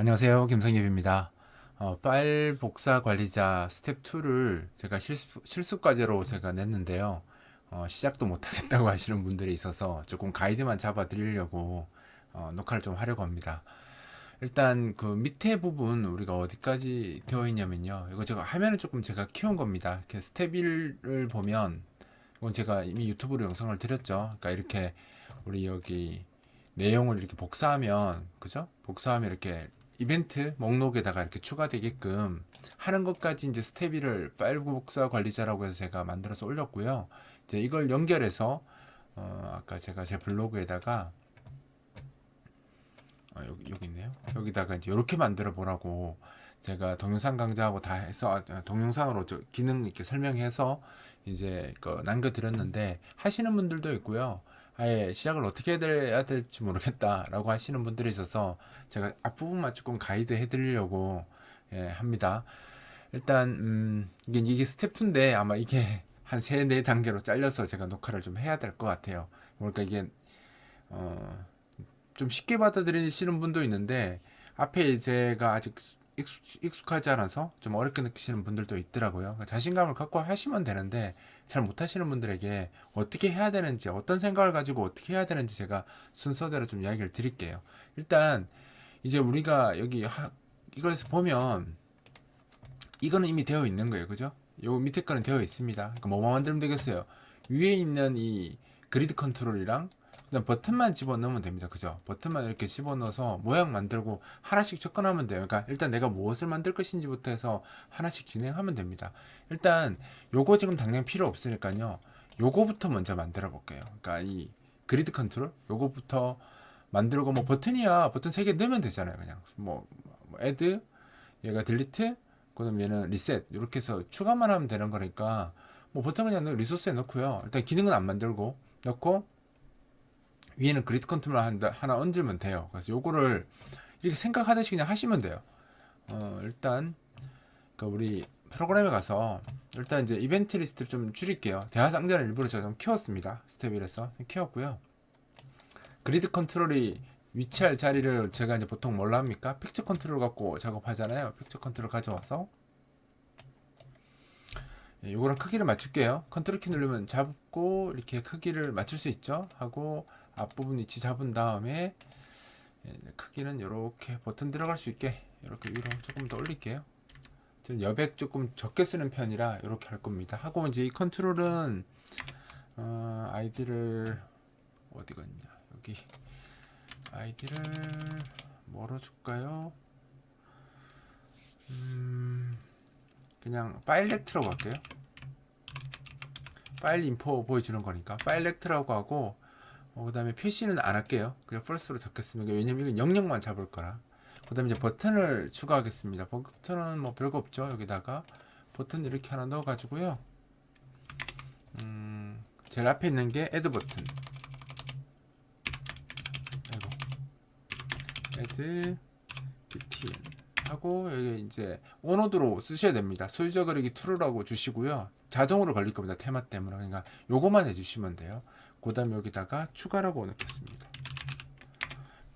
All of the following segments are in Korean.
안녕하세요. 김성엽입니다. 파일 복사 관리자 스텝 2를 제가 실수 과제로 제가 냈는데요. 시작도 못 하겠다고 하시는 분들이 있어서 조금 가이드만 잡아 드리려고 녹화를 좀 하려고 합니다. 일단 그 밑에 부분 우리가 어디까지 되어 있냐면요. 이거 제가 화면을 조금 제가 키운 겁니다. 이렇게 스텝 1을 보면 이건 제가 이미 유튜브로 영상을 드렸죠. 그러니까 이렇게 우리 여기 내용을 이렇게 복사하면, 그죠? 복사하면 이렇게 이벤트 목록에다가 이렇게 추가되게끔 하는 것까지 이제 스텝 1을 파일 복사 관리자라고 해서 제가 만들어서 올렸고요. 이제 이걸 연결해서 아까 제가 제 블로그에다가 여기 있네요. 여기다가 이제 이렇게 만들어 보라고 제가 동영상 강좌하고 다 해서 동영상으로 기능 이렇게 설명해서 이제 남겨드렸는데 하시는 분들도 있고요. 아예 시작을 어떻게 해야 될지 모르겠다라고 하시는 분들이 있어서 제가 앞부분만 조금 가이드 해드리려고 합니다. 일단 이게 스텝 2인데 아마 이게 한 3, 4단계로 잘려서 제가 녹화를 좀 해야 될 것 같아요. 그러니까 이게 어, 좀 쉽게 받아들이시는 분도 있는데 앞에 제가 아직 익숙하지 않아서 좀 어렵게 느끼시는 분들도 있더라고요. 그러니까 자신감을 갖고 하시면 되는데 잘 못하시는 분들에게 어떻게 해야 되는지, 어떤 생각을 가지고 어떻게 해야 되는지 제가 순서대로 좀 이야기를 드릴게요. 일단 이제 우리가 여기 이거에서 보면 이거는 이미 되어 있는 거예요. 그죠? 요 밑에 거는 되어 있습니다. 그러니까 뭐만 만들면 되겠어요. 위에 있는 이 그리드 컨트롤이랑 그냥 버튼만 집어넣으면 됩니다. 그죠? 버튼만 이렇게 집어넣어서 모양 만들고 하나씩 접근하면 돼요. 그러니까 일단 내가 무엇을 만들 것인지부터 해서 하나씩 진행하면 됩니다. 일단 요거 지금 당장 필요 없으니까요. 요거부터 먼저 만들어 볼게요. 그러니까 이 그리드 컨트롤 요거부터 만들고 뭐 버튼이야. 버튼 3개 넣으면 되잖아요. 그냥 뭐 애드 얘가 딜리트 그다음 얘는 리셋 이렇게 해서 추가만 하면 되는 거니까 뭐 버튼 그냥 리소스에 넣고요. 일단 기능은 안 만들고 넣고 위에는 그리드 컨트롤 하나 얹으면 돼요. 그래서 요거를 이렇게 생각하듯이 그냥 하시면 돼요. 일단 그 우리 프로그램에 가서 일단 이제 이벤트 리스트를 좀 줄일게요. 대화 상자를 일부러 제가 좀 키웠습니다. 스텝 1에서 키웠고요. 그리드 컨트롤이 위치할 자리를 제가 이제 보통 뭘로 합니까? 픽처 컨트롤 갖고 작업하잖아요. 픽처 컨트롤 가져와서 요거랑 크기를 맞출게요. 컨트롤 키 누르면 잡고 이렇게 크기를 맞출 수 있죠. 하고 앞부분 위치 잡은 다음에 크기는 이렇게 버튼 들어갈 수 있게 이렇게 위로 조금 더 올릴게요. 저는 여백 조금 적게 쓰는 편이라 이렇게 할 겁니다. 하고 이제 이 컨트롤은 아이디를 어디가 있냐 여기 아이디를 뭐로 줄까요? 그냥 파일 렉트라고 할게요. 파일 인포 보여주는 거니까 파일 렉트라고 하고 그 다음에 표시는 안 할게요. 그냥 false로 잡겠습니다. 왜냐면 이건 영역만 잡을 거라. 그 다음에 이제 버튼을 추가하겠습니다. 버튼은 뭐 별거 없죠. 여기다가 버튼 이렇게 하나 넣어 가지고요. 제일 앞에 있는 게 add 버튼. add btn 하고 여기 이제 오노드로 쓰셔야 됩니다. 소유자 거리기 true라고 주시고요. 자동으로 걸릴 겁니다. 테마 때문에. 그러니까 요거만 해주시면 돼요. 그 다음에 여기다가 추가라고 넣겠습니다.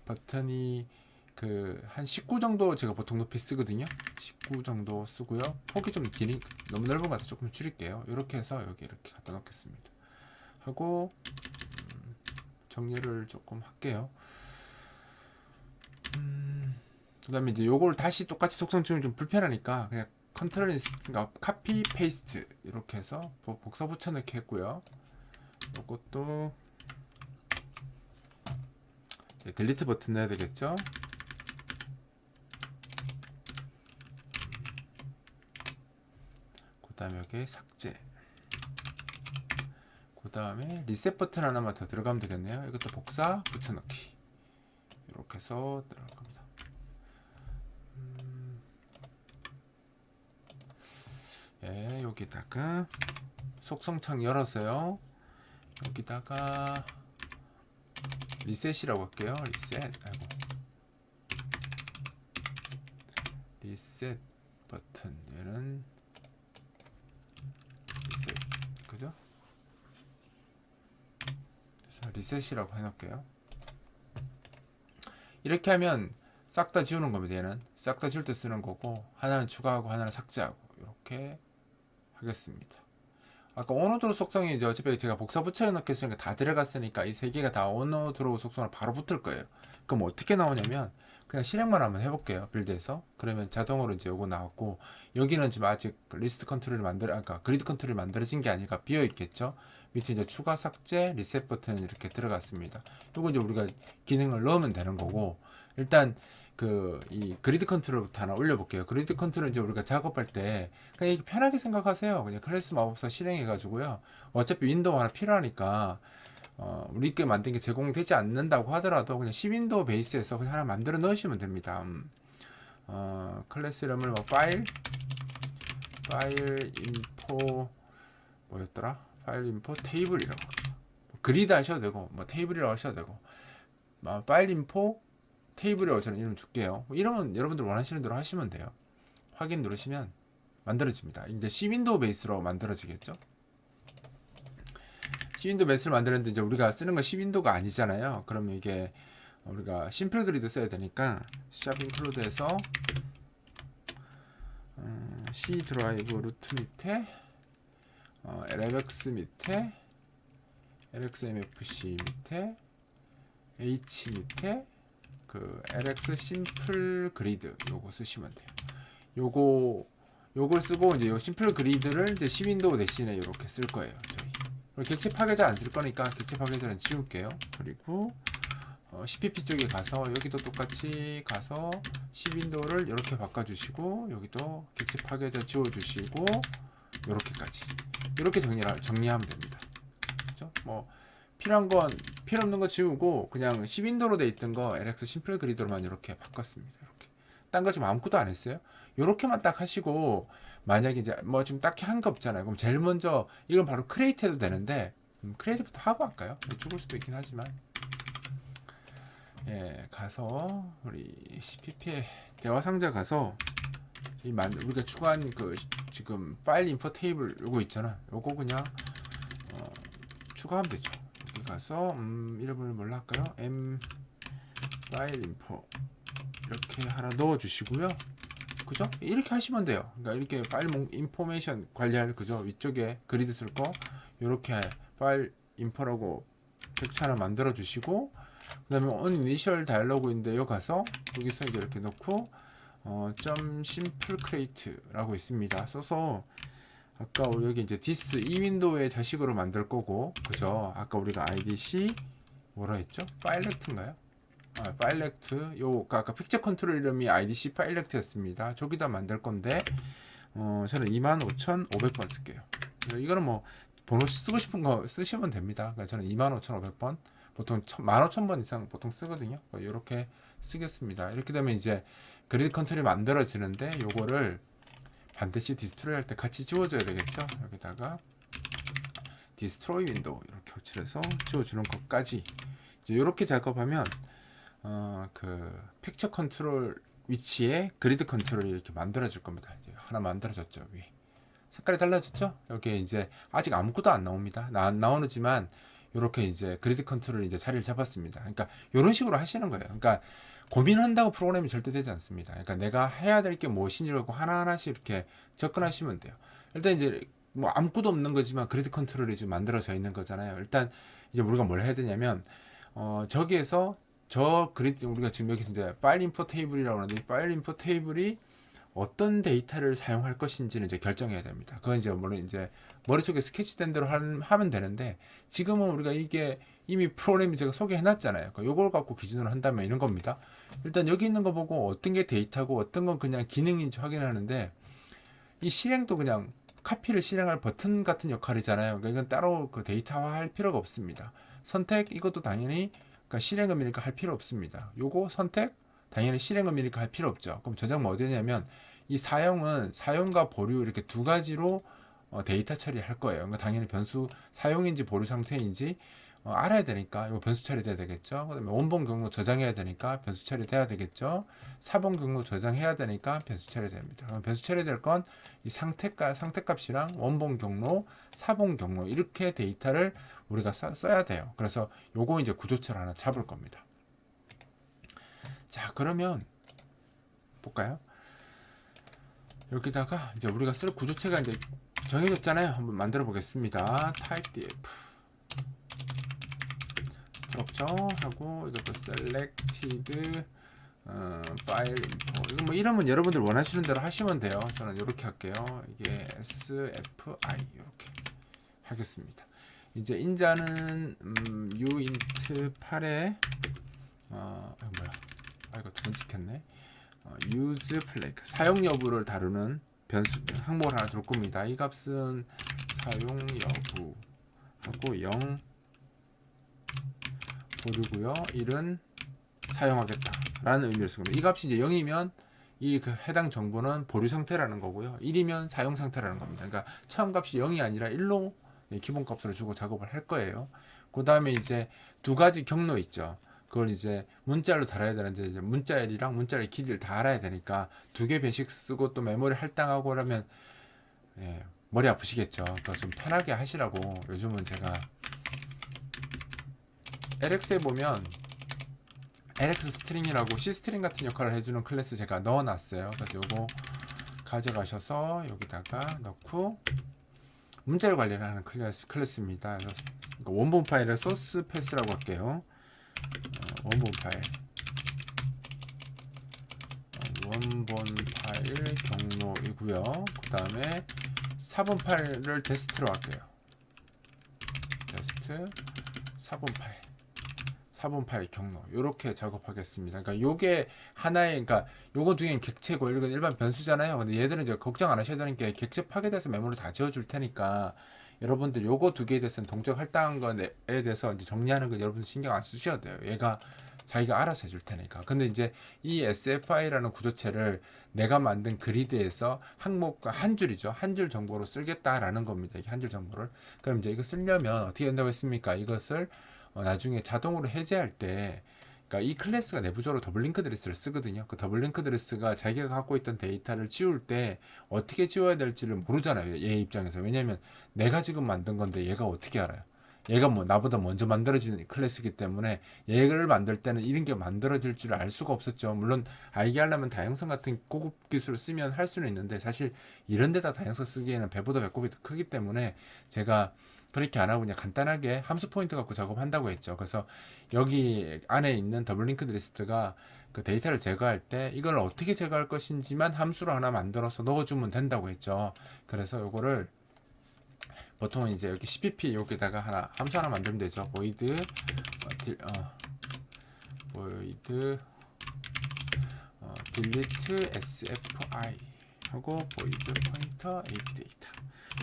버튼이 그 한 19 정도 제가 보통 높이 쓰거든요. 19 정도 쓰고요. 폭이 좀 길이 너무 넓은 것 같아서 조금 줄일게요. 이렇게 해서 여기 이렇게 갖다 놓겠습니다. 하고 정리를 조금 할게요. 그 다음에 이제 요걸 다시 똑같이 속성 주면 좀 불편하니까 그냥 컨트롤 그러니까 카피 페이스트 이렇게 해서 복사 붙여넣기 했고요. 요것도 딜리트 버튼 넣어야 되겠죠. 그 다음에 여기 삭제. 그 다음에 리셋 버튼 하나만 더 들어가면 되겠네요. 이것도 복사 붙여넣기 이렇게 해서 들어갈 겁니다. 여기다가 속성창 열어서요. 여기다가 리셋이라고 할게요. 리셋 버튼 얘는 리셋 그죠? 그래서 리셋이라고 해놓을게요. 이렇게 하면 싹 다 지우는 겁니다. 얘는 싹 다 지울 때 쓰는 거고, 하나는 추가하고 하나는 삭제하고 이렇게 하겠습니다. 아까 온오드로 속성이 이제 어차피 제가 복사 붙여 넣겠으니까 다 들어갔으니까 이 세 개가 다 온오드로 속성으로 바로 붙을 거예요. 그럼 어떻게 나오냐면 그냥 실행만 한번 해볼게요. 빌드에서. 그러면 자동으로 이제 요거 나왔고, 여기는 지금 아직 리스트 컨트롤이 그러니까 그리드 컨트롤이 만들어진 게 아니라 비어 있겠죠. 밑에 이제 추가 삭제 리셋 버튼이 이렇게 들어갔습니다. 요거 이제 우리가 기능을 넣으면 되는 거고, 일단 이 그리드 컨트롤부터 하나 올려볼게요. 그리드 컨트롤 이제 우리가 작업할 때 그냥 이렇게 편하게 생각하세요. 그냥 클래스 마법사 실행해가지고요. 어차피 윈도우 하나 필요하니까 우리께 만든 게 제공되지 않는다고 하더라도 그냥 C윈도우 베이스에서 그냥 하나 만들어 넣으시면 됩니다. 클래스 이름을 뭐 파일 인포 뭐였더라? 파일 인포 테이블이라고. 그리드 하셔도 되고 뭐 테이블이라고 하셔도 되고, 파일 인포 테이블이라고 저는 이름 줄게요. 이름은 여러분들 원하시는 대로 하시면 돼요. 확인 누르시면 만들어집니다. 이제 C윈도우 베이스로 만들어지겠죠. C윈도우 베이스를 만드는데 이제 우리가 쓰는 건 C윈도우가 아니잖아요. 그러면 이게 우리가 심플 그리드 써야 되니까 샵 인클루드에서 C 드라이브 루트 밑에 LMX 밑에 LXMFC 밑에 H 밑에 LX 심플 그리드 요거 쓰시면 돼요. 요걸 쓰고 이제 요 심플 그리드를 이제 C윈도우 대신에 이렇게 쓸 거예요. 저희 객체 파괴자 안 쓸 거니까 객체 파괴자는 지울게요. 그리고 CPP 쪽에 가서 여기도 똑같이 가서 C윈도우를 이렇게 바꿔주시고, 여기도 객체 파괴자 지워주시고, 요렇게까지 이렇게 정리하면 됩니다. 그죠? 뭐 필요 없는 거 지우고 그냥 C윈도우로 돼 있던 거 LX 심플 그리드로만 이렇게 바꿨습니다. 이렇게 딴 거 지금 아무것도 안 했어요. 요렇게만 딱 하시고, 만약에 이제 뭐 지금 딱히 한 거 없잖아요. 그럼 제일 먼저 이건 바로 크리에이트 해도 되는데, 크리에이트부터 하고 할까요? 죽을 수도 있긴 하지만, 예, 가서 우리 CPP의 대화 상자 가서 우리가 추가한 지금 파일 인포 테이블 요거 있잖아. 요거 그냥 추가하면 되죠. 여기 가서 이름을 뭘로 할까요? M 파일 인포 이렇게 하나 넣어 주시고요. 그죠? 이렇게 하시면 돼요. 그러니까 이렇게 파일 인포메이션 관리할, 그죠? 위쪽에 그리드 쓸 거 이렇게 파일 인포라고 텍스트 하나 만들어 주시고, 그 다음에 on initial 다이얼로그인데 여기 가서 여기서 이제 이렇게 넣고 점 심플 크리에이트라고 있습니다. 써서 아까 여기 이제 this 이 윈도우의 자식으로 만들 거고, 그죠? 아까 우리가 IDC 뭐라 했죠? 파일렉트인가요? 파일렉트 아까 픽처 컨트롤 이름이 IDC 파일렉트였습니다. 저기다 만들 건데 저는 25,500번 쓸게요. 이거는 뭐 번호 쓰고 싶은 거 쓰시면 됩니다. 그러니까 저는 25,500번, 보통 15,000번 이상 보통 쓰거든요. 이렇게 쓰겠습니다. 이렇게 되면 이제 그리드 컨트롤이 만들어지는데, 요거를 반드시 디스트로이 할 때 같이 지워줘야 되겠죠. 여기다가 디스트로이 윈도우 이렇게 호출해서 지워주는 것까지 이제 이렇게 작업하면 픽처 컨트롤 위치에 그리드 컨트롤이 이렇게 만들어질 겁니다. 이제 하나 만들어졌죠. 위에 색깔이 달라졌죠. 여기 이제 아직 아무것도 안 나옵니다. 안 나오지만 이렇게 이제 그리드 컨트롤이 이제 자리를 잡았습니다. 그러니까 이런 식으로 하시는 거예요. 그러니까 고민한다고 프로그램이 절대 되지 않습니다. 그러니까 내가 해야 될 게 무엇인지를 하나하나씩 이렇게 접근하시면 돼요. 일단 이제 뭐 아무것도 없는 거지만 그리드 컨트롤이 지금 만들어져 있는 거잖아요. 일단 이제 우리가 뭘 해야 되냐면 저기에서 저 그리드, 우리가 지금 여기서 이제 파일 인포 테이블이라고 하는데, 파일 인포 테이블이 어떤 데이터를 사용할 것인지는 이제 결정해야 됩니다. 그건 이제 물론 이제 머릿속에 스케치된 대로 하면 되는데, 지금은 우리가 이게 이미 프로그램이 제가 소개해 놨잖아요. 요걸 갖고 기준으로 한다면 이런 겁니다. 일단 여기 있는 거 보고 어떤 게 데이터고 어떤 건 그냥 기능인지 확인하는데, 이 실행도 그냥 카피를 실행할 버튼 같은 역할이잖아요. 그러니까 이건 따로 데이터화 할 필요가 없습니다. 선택, 이것도 당연히 실행 의미니까 할 필요 없습니다. 요거 선택, 당연히 실행 의미니까 할 필요 없죠. 그럼 저장 어디 되냐면, 이 사용은 사용과 보류 이렇게 두 가지로 데이터 처리할 거예요. 그러니까 당연히 변수 사용인지 보류 상태인지 알아야 되니까 이거 변수 처리돼야 되겠죠. 그다음에 원본 경로 저장해야 되니까 변수 처리돼야 되겠죠. 사본 경로 저장해야 되니까 변수 처리됩니다. 그럼 변수 처리될 건 이 상태값이랑 원본 경로, 사본 경로 이렇게 데이터를 우리가 써야 돼요. 그래서 요거 이제 구조처를 하나 잡을 겁니다. 자, 그러면 볼까요? 여기다가 이제 우리가 쓸 구조체가 이제 정해졌잖아요. 한번 만들어 보겠습니다. type df structure 하고 이것도 selected 파일 인포. 이거 뭐 이름은 여러분들 원하시는 대로 하시면 돼요. 저는 이렇게 할게요. 이게 sfi 이렇게 하겠습니다. 이제 인자는 uint 8에 이거 뭐야? 이거 두 번 찍혔네. use flag 사용 여부를 다루는 변수 항목을 하나 둘 겁니다. 이 값은 사용 여부 하고 0 보류고요. 1은 사용하겠다 라는 의미를 쓴 겁니다. 이 값이 이제 0이면 이 그 해당 정보는 보류 상태라는 거고요. 1이면 사용 상태라는 겁니다. 그러니까 처음 값이 0이 아니라 1로 기본 값으로 주고 작업을 할 거예요. 그 다음에 이제 두 가지 경로 있죠. 그걸 이제 문자로 달아야 되는데 이제 문자열이랑 문자의 길이를 다 알아야 되니까 두 개 배식 쓰고 또 메모리 할당하고 그러면 머리 아프시겠죠. 그러니까 좀 편하게 하시라고 요즘은 제가 LX에 보면 LX 스트링이라고 C 스트링 같은 역할을 해주는 클래스 제가 넣어놨어요. 그래서 요거 가져가셔서 여기다가 넣고 문자를 관리를 하는 클래스입니다. 그래서 원본 파일을 소스 패스라고 할게요. 원본 파일 경로이고요. 그 다음에 4번 파일을 테스트로 할게요. 테스트 4번 파일 경로 이렇게 작업하겠습니다. 그러니까 요게 하나의 그러니까 요거 두 개는 객체고 이건 일반 변수잖아요. 근데 얘들은 이제 걱정 안 하셔야 되는 게 객체 파괴돼서 메모를 다 지워줄 테니까 여러분들 요거 두 개에 대해서는 동적 할당한 거에 대해서 이제 정리하는 거 여러분들 신경 안 쓰셔도 돼요. 얘가 자기가 알아서 해줄 테니까. 근데 이제 이 SFI라는 구조체를 내가 만든 그리드에서 항목과 한 줄이죠. 한 줄 정보로 쓰겠다라는 겁니다. 이게 한 줄 정보를. 그럼 이제 이거 쓰려면 어떻게 된다고 했습니까? 이것을 나중에 자동으로 해제할 때 그러니까 이 클래스가 내부적으로 더블 링크 드레스를 쓰거든요. 그 더블 링크 드레스가 자기가 갖고 있던 데이터를 지울 때 어떻게 지워야 될지를 모르잖아요. 얘 입장에서. 왜냐면 내가 지금 만든 건데 얘가 어떻게 알아요? 얘가 뭐 나보다 먼저 만들어진 클래스이기 때문에 얘를 만들 때는 이런 게 만들어질 줄 알 수가 없었죠. 물론 알게 하려면 다양성 같은 고급 기술을 쓰면 할 수는 있는데 사실 이런 데다 다양성 쓰기에는 배보다 배꼽이 더 크기 때문에 제가 그렇게 안 하고 그냥 간단하게 함수 포인트 갖고 작업한다고 했죠. 그래서 여기 안에 있는 더블 링크드 리스트가 그 데이터를 제거할 때 이걸 어떻게 제거할 것인지만 함수로 하나 만들어서 넣어주면 된다고 했죠. 그래서 요거를 보통 이제 여기 cpp 여기다가 하나 함수 하나 만들면 되죠. void delete sfi 하고 void pointer apdata.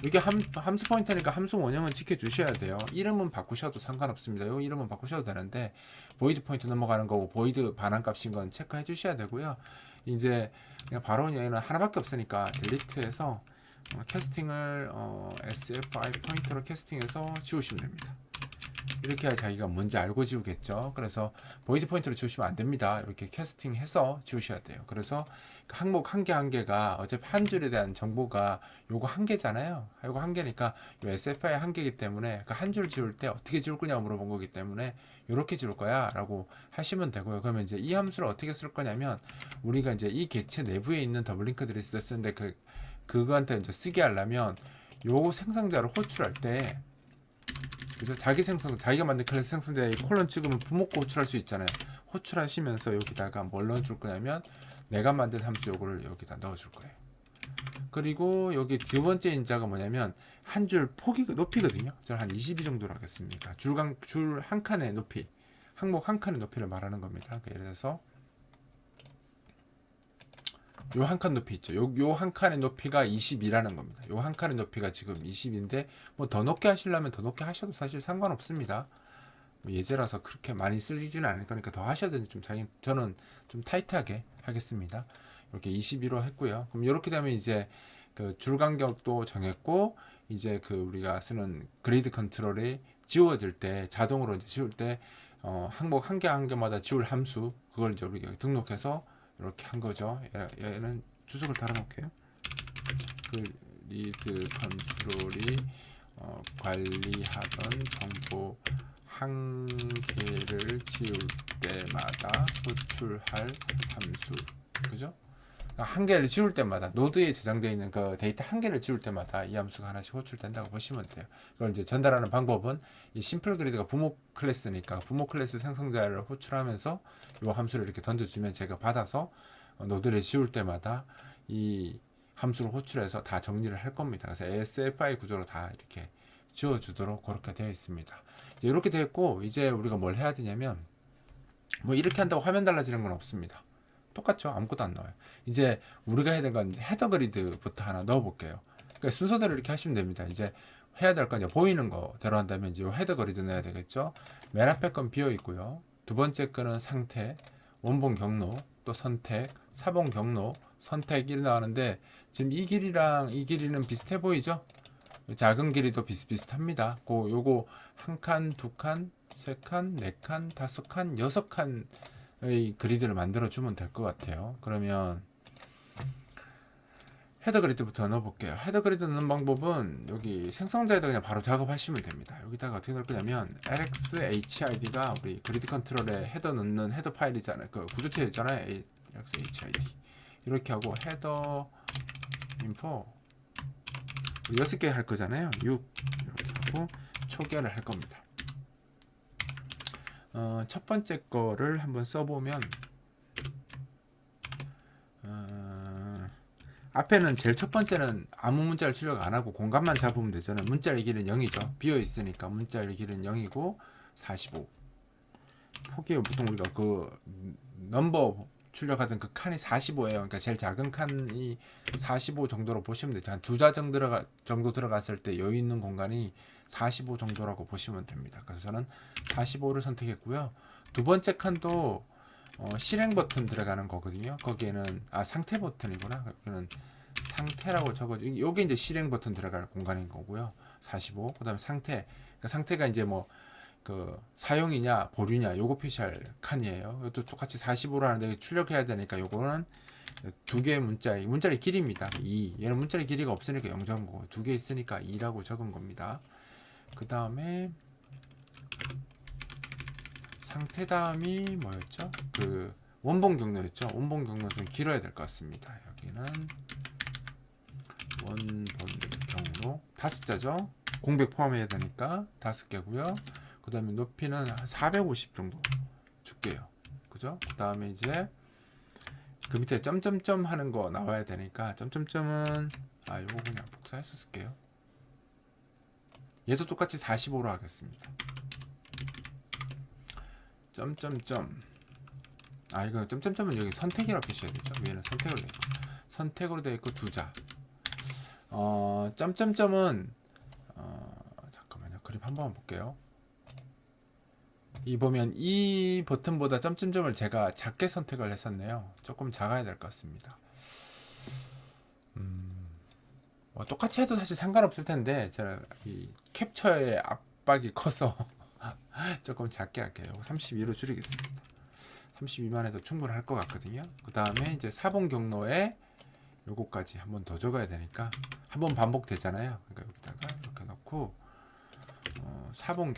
이게 함수 포인터니까 함수 원형은 지켜주셔야 돼요. 이름은 바꾸셔도 상관없습니다. 이 이름은 바꾸셔도 되는데 void 포인트 넘어가는 거고 void 반환값인 건 체크해 주셔야 되고요. 이제 그냥 바로 얘는 하나밖에 없으니까 delete에서 캐스팅을 sfi 포인터로 캐스팅해서 지우시면 됩니다. 이렇게 해야 자기가 뭔지 알고 지우겠죠. 그래서 보이드 포인트로 지우시면 안 됩니다. 이렇게 캐스팅해서 지우셔야 돼요. 그래서 항목 한 개 한 개가 어차피 한 줄에 대한 정보가 요거 한 개잖아요. 요거 한 개니까 요 SFI 한 개이기 때문에 그 한 줄 지울 때 어떻게 지울 거냐고 물어본 거기 때문에 이렇게 지울 거야 라고 하시면 되고요. 그러면 이제 이 함수를 어떻게 쓸 거냐면 우리가 이제 이 객체 내부에 있는 더블링크드 리스트 쓰는데 그거한테 이제 쓰게 하려면 요 생성자를 호출할 때 그죠? 자기가 만든 클래스 생성자에 콜론 찍으면 부목고 호출할 수 있잖아요. 호출하시면서 여기다가 뭘 넣어줄 거냐면 내가 만든 함수 요거를 여기다 넣어줄 거예요. 그리고 여기 두 번째 인자가 뭐냐면 한 줄 높이거든요. 저는 한 22 정도로 하겠습니다. 줄 한 칸의 높이, 항목 한 칸의 높이를 말하는 겁니다. 그러니까 예를 들어서 요 한 칸 높이 있죠. 요 한 칸의 높이가 20이라는 겁니다. 요 한 칸의 높이가 지금 20인데 뭐 더 높게 하시려면 더 높게 하셔도 사실 상관없습니다. 뭐 예제라서 그렇게 많이 쓰지는 않을 거니까 더 하셔야 되는데 저는 좀 타이트하게 하겠습니다. 이렇게 22로 했고요. 그럼 이렇게 되면 이제 그 줄 간격도 정했고 이제 그 우리가 쓰는 그리드 컨트롤이 지워질 때 자동으로 이제 지울 때 항목 한 개 한 개마다 지울 함수 그걸 이제 우리가 등록해서 이렇게 한 거죠. 얘는 주석을 달아 놓을게요. 그리드 컨트롤이 관리하던 정보 한 개를 지울 때마다 호출할 함수. 그죠? 한 개를 지울 때마다 노드에 저장되어 있는 그 데이터 한 개를 지울 때마다 이 함수가 하나씩 호출된다고 보시면 돼요. 그걸 이제 전달하는 방법은 이 심플 그리드가 부모 클래스니까 부모 클래스 생성자를 호출하면서 이 함수를 이렇게 던져주면 제가 받아서 노드를 지울 때마다 이 함수를 호출해서 다 정리를 할 겁니다. 그래서 ASFI 구조로 다 이렇게 지워주도록 그렇게 되어 있습니다. 이제 이렇게 되어 있고 이제 우리가 뭘 해야 되냐면 뭐 이렇게 한다고 화면 달라지는 건 없습니다. 똑같죠. 아무것도 안 나와요. 이제 우리가 해야 될 건 헤더 그리드부터 하나 넣어 볼게요. 그러니까 순서대로 이렇게 하시면 됩니다. 이제 해야 될 건 이제 보이는 거대로 한다면 이제 헤더 그리드 넣어야 되겠죠. 맨 앞에 건 비어 있고요. 두 번째 거는 상태, 원본 경로, 또 선택, 사본 경로, 선택이 나오는데 지금 이 길이랑 이 길이는 비슷해 보이죠? 작은 길이도 비슷비슷합니다. 요거 한 칸, 두 칸, 세 칸, 네 칸, 다섯 칸, 여섯 칸의 그리드를 만들어 주면 될 것 같아요. 그러면 헤더 그리드부터 넣어볼게요. 헤더 그리드 넣는 방법은 여기 생성자에다 그냥 바로 작업하시면 됩니다. 여기다가 어떻게 넣을 거냐면 lxhid가 우리 그리드 컨트롤에 헤더 넣는 헤더 파일이잖아요. 그 구조체 있잖아요. lxhid 이렇게 하고 헤더 인포 6개 할 거잖아요. 6 이렇게 하고 초기화를 할 겁니다. 첫 번째 거를 한번 써보면 앞에는 제일 첫 번째는 아무 문자를 출력 안 하고 공간만 잡으면 되잖아요. 문자의 길이는 0이죠. 비어 있으니까 문자의 길이는 0이고 45. 포기해요. 보통 우리가 그 넘버 출력하던 그 칸이 45예요. 그러니까 제일 작은 칸이 45 정도로 보시면 되죠. 한 두 자 정도 들어갔을 때 여유 있는 공간이 45 정도라고 보시면 됩니다. 그래서 저는 45를 선택했고요. 두 번째 칸도 실행 버튼 들어가는 거거든요. 거기에는 상태 버튼이구나. 여기는 상태라고 적어줘. 요게 이제 실행 버튼 들어갈 공간인 거고요. 45. 그다음에 상태. 그러니까 상태가 이제 뭐 그 사용이냐 보류냐 요거 표시할 칸이에요. 이것도 똑같이 45로 하는데 출력해야 되니까 요거는 두 개의 문자의 길이입니다. 2. 얘는 문자의 길이가 없으니까 0 적은 거고 두 개 있으니까 2라고 적은 겁니다. 그 다음에 상태 다음이 뭐였죠? 그 원본 경로였죠. 원본 경로는 좀 길어야 될 것 같습니다. 여기는 원본 경로 5자죠. 공백 포함해야 되니까 5개고요. 그 다음에 높이는 450 정도 줄게요. 그죠? 그 다음에 이제 그 밑에 점점점 하는 거 나와야 되니까 점점점은 요거 그냥 복사해서 쓸게요. 얘도 똑같이 45로 하겠습니다. 점점점 이거 점점점은 여기 선택이라고 표시해야 되죠. 위에는 선택으로 되어 있고 선택으로 되어 있고 두자. 점점점은 잠깐만요. 그림 한 번만 볼게요. 이 보면 이 버튼보다 점점점을 제가 작게 선택을 했었네요. 조금 작아야 될 것 같습니다. 똑같이 해도 사실 상관없을 텐데 제가 이 캡처의 압박이 커서 조금 작게 할게요. 32로 줄이겠습니다. 32만 해도 충분할 것 같거든요. 그 다음에 이제 사본 경로에 요거까지 한 번 더 적어야 되니까 한 번 반복되잖아요. 그러니까 여기다가 이렇게 넣고 사본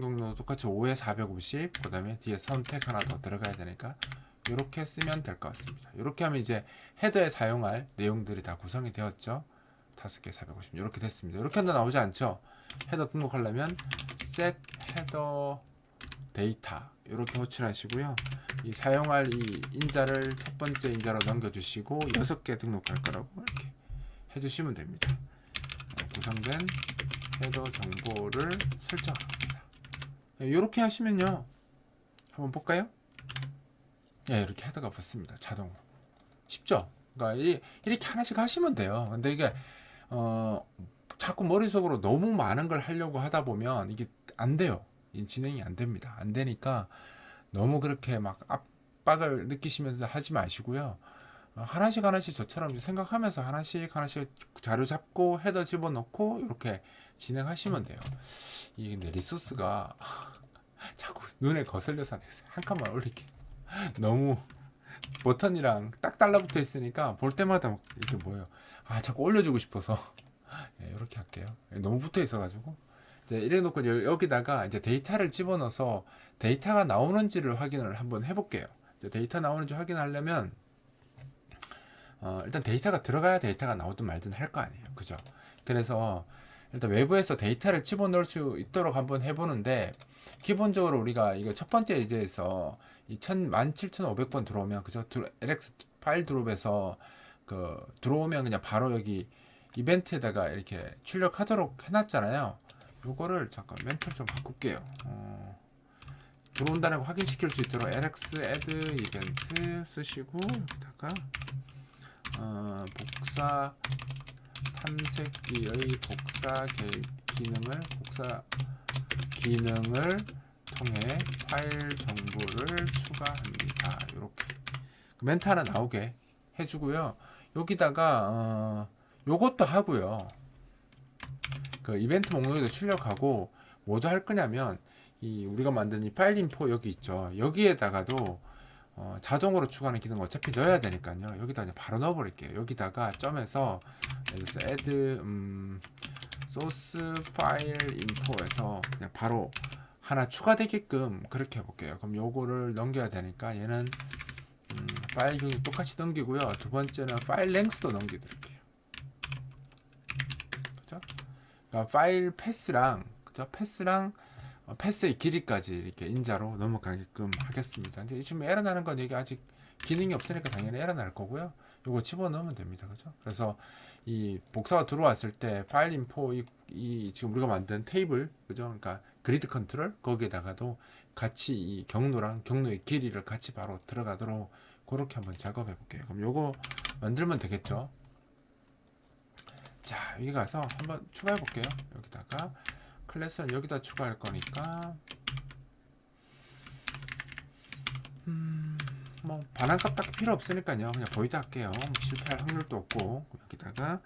경로 똑같이 5에 450, 그 다음에 뒤에 선택 하나 더 들어가야 되니까 이렇게 쓰면 될 것 같습니다. 이렇게 하면 이제 헤더에 사용할 내용들이 다 구성이 되었죠. 5개 450 이렇게 됐습니다. 이렇게 한다 나오지 않죠. 헤더 등록하려면 set 헤더 데이터 이렇게 호출하시고요. 이 사용할 이 인자를 첫 번째 인자로 넘겨주시고 6개 등록할 거라고 이렇게 해주시면 됩니다. 구성된 헤더 정보를 설정합니다. 이렇게 하시면요. 한번 볼까요? 이렇게 헤더가 붙습니다. 자동으로. 쉽죠? 그러니까 이렇게 하나씩 하시면 돼요. 근데 이게 자꾸 머릿속으로 너무 많은 걸 하려고 하다 보면 이게 안 돼요. 진행이 안 됩니다. 안 되니까 너무 그렇게 막 압박을 느끼시면서 하지 마시고요. 하나씩 저처럼 생각하면서 하나씩 자료 잡고 헤더 집어넣고 이렇게 진행하시면 돼요. 이게 근데 리소스가 자꾸 눈에 거슬려서 한 칸만 올릴게. 너무 버튼이랑 딱 달라붙어 있으니까 볼 때마다 막 이렇게 뭐예요. 자꾸 올려주고 싶어서 이렇게 할게요. 너무 붙어 있어가지고 이제 이래 놓고 여기다가 이제 데이터를 집어넣어서 데이터가 나오는지를 확인을 한번 해볼게요. 이제 데이터 나오는지 확인하려면 일단 데이터가 들어가야 데이터가 나오든 말든 할 거 아니에요. 그죠? 그래서 일단 외부에서 데이터를 집어넣을 수 있도록 한번 해보는데, 기본적으로 우리가 이거 첫 번째 예제에서 이 17,500번 들어오면, 그죠? LX 파일 드롭에서 들어오면 그냥 바로 여기 이벤트에다가 이렇게 출력하도록 해놨잖아요. 요거를 잠깐 멘트를 좀 바꿀게요. 들어온다는 거 확인시킬 수 있도록 LX add 이벤트 쓰시고, 여기다가 복사 탐색기의 복사 기능을 통해 파일 정보를 추가합니다. 이렇게 멘트 하나 나오게 해주고요. 여기다가 요것도 하고요. 그 이벤트 목록에도 출력하고, 뭐도 할 거냐면 이 우리가 만든 이 파일 인포 여기 있죠. 여기에다가도 자동으로 추가하는 기능 어차피 넣어야 되니까요. 여기다 그냥 바로 넣어 버릴게요. 여기다가 점에서 여기서 add source file info에서 그냥 바로 하나 추가되게끔 그렇게 해볼게요. 그럼 요거를 넘겨야 되니까 얘는 파일 경위 똑같이 넘기고요. 두 번째는 파일 랭스도 넘겨드릴게요. 그죠? 그러니까 파일 패스랑, 그죠? 패스의 길이까지 이렇게 인자로 넘어가게끔 하겠습니다. 근데 지금 에러 나는 건 이게 아직 기능이 없으니까 당연히 에러 날 거고요. 요거 집어넣으면 됩니다. 그죠? 그래서 이 복사가 들어왔을 때 파일 인포 이 지금 우리가 만든 테이블, 그죠? 그러니까 그리드 컨트롤 거기에다가도 같이 이 경로의 길이를 같이 바로 들어가도록 그렇게 한번 작업해 볼게요. 그럼 요거 만들면 되겠죠? 자, 여기 가서 한번 추가해 볼게요. 여기다가 클래스는 여기다 추가할 거니까 뭐 반환값 딱 필요 없으니까요. 그냥 보이드 할게요. 실패할 확률도 없고. 여기다가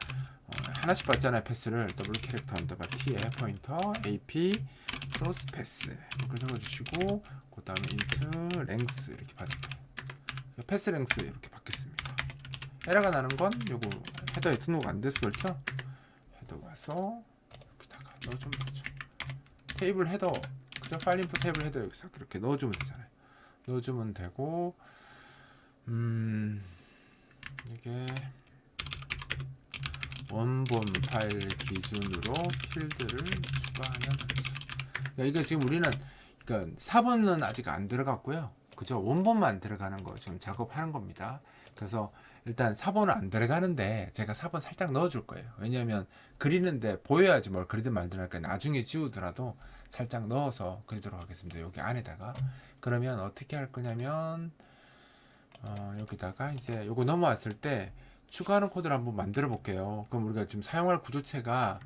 하나씩 받잖아요. 패스를 더블 캐릭터 언더바 t에 포인터 ap 소스 패스 이렇게 적어주시고, 그 다음에 int 랭스 이렇게 받을게요. 패스 랭스 이렇게 받겠습니다. 에러가 나는 건 요거 헤더에 등록 안 돼서 그렇죠? 헤더 가서 여기다가 넣어주면 되죠. 테이블 헤더, 그죠? 파일 인포 테이블 헤더 여기서 그렇게 넣어주면 되잖아요. 넣어주면 되고, 이게 원본 파일 기준으로 필드를 추가하면 되죠. 그러니까 이게 지금 우리는, 그러니까 4번은 아직 안 들어갔고요. 그죠? 원본만 들어가는 거 지금 작업하는 겁니다. 그래서 일단 4번은 안 들어가는데 제가 4번 살짝 넣어줄 거예요. 왜냐하면 그리는데 보여야지 뭘 그리든 말든 할까. 나중에 지우더라도 살짝 넣어서 그리도록 하겠습니다. 여기 안에다가. 그러면 어떻게 할 거냐면 여기다가 이제 요거 넘어왔을 때 추가하는 코드를 한번 만들어 볼게요. 그럼 우리가 지금 사용할 구조체가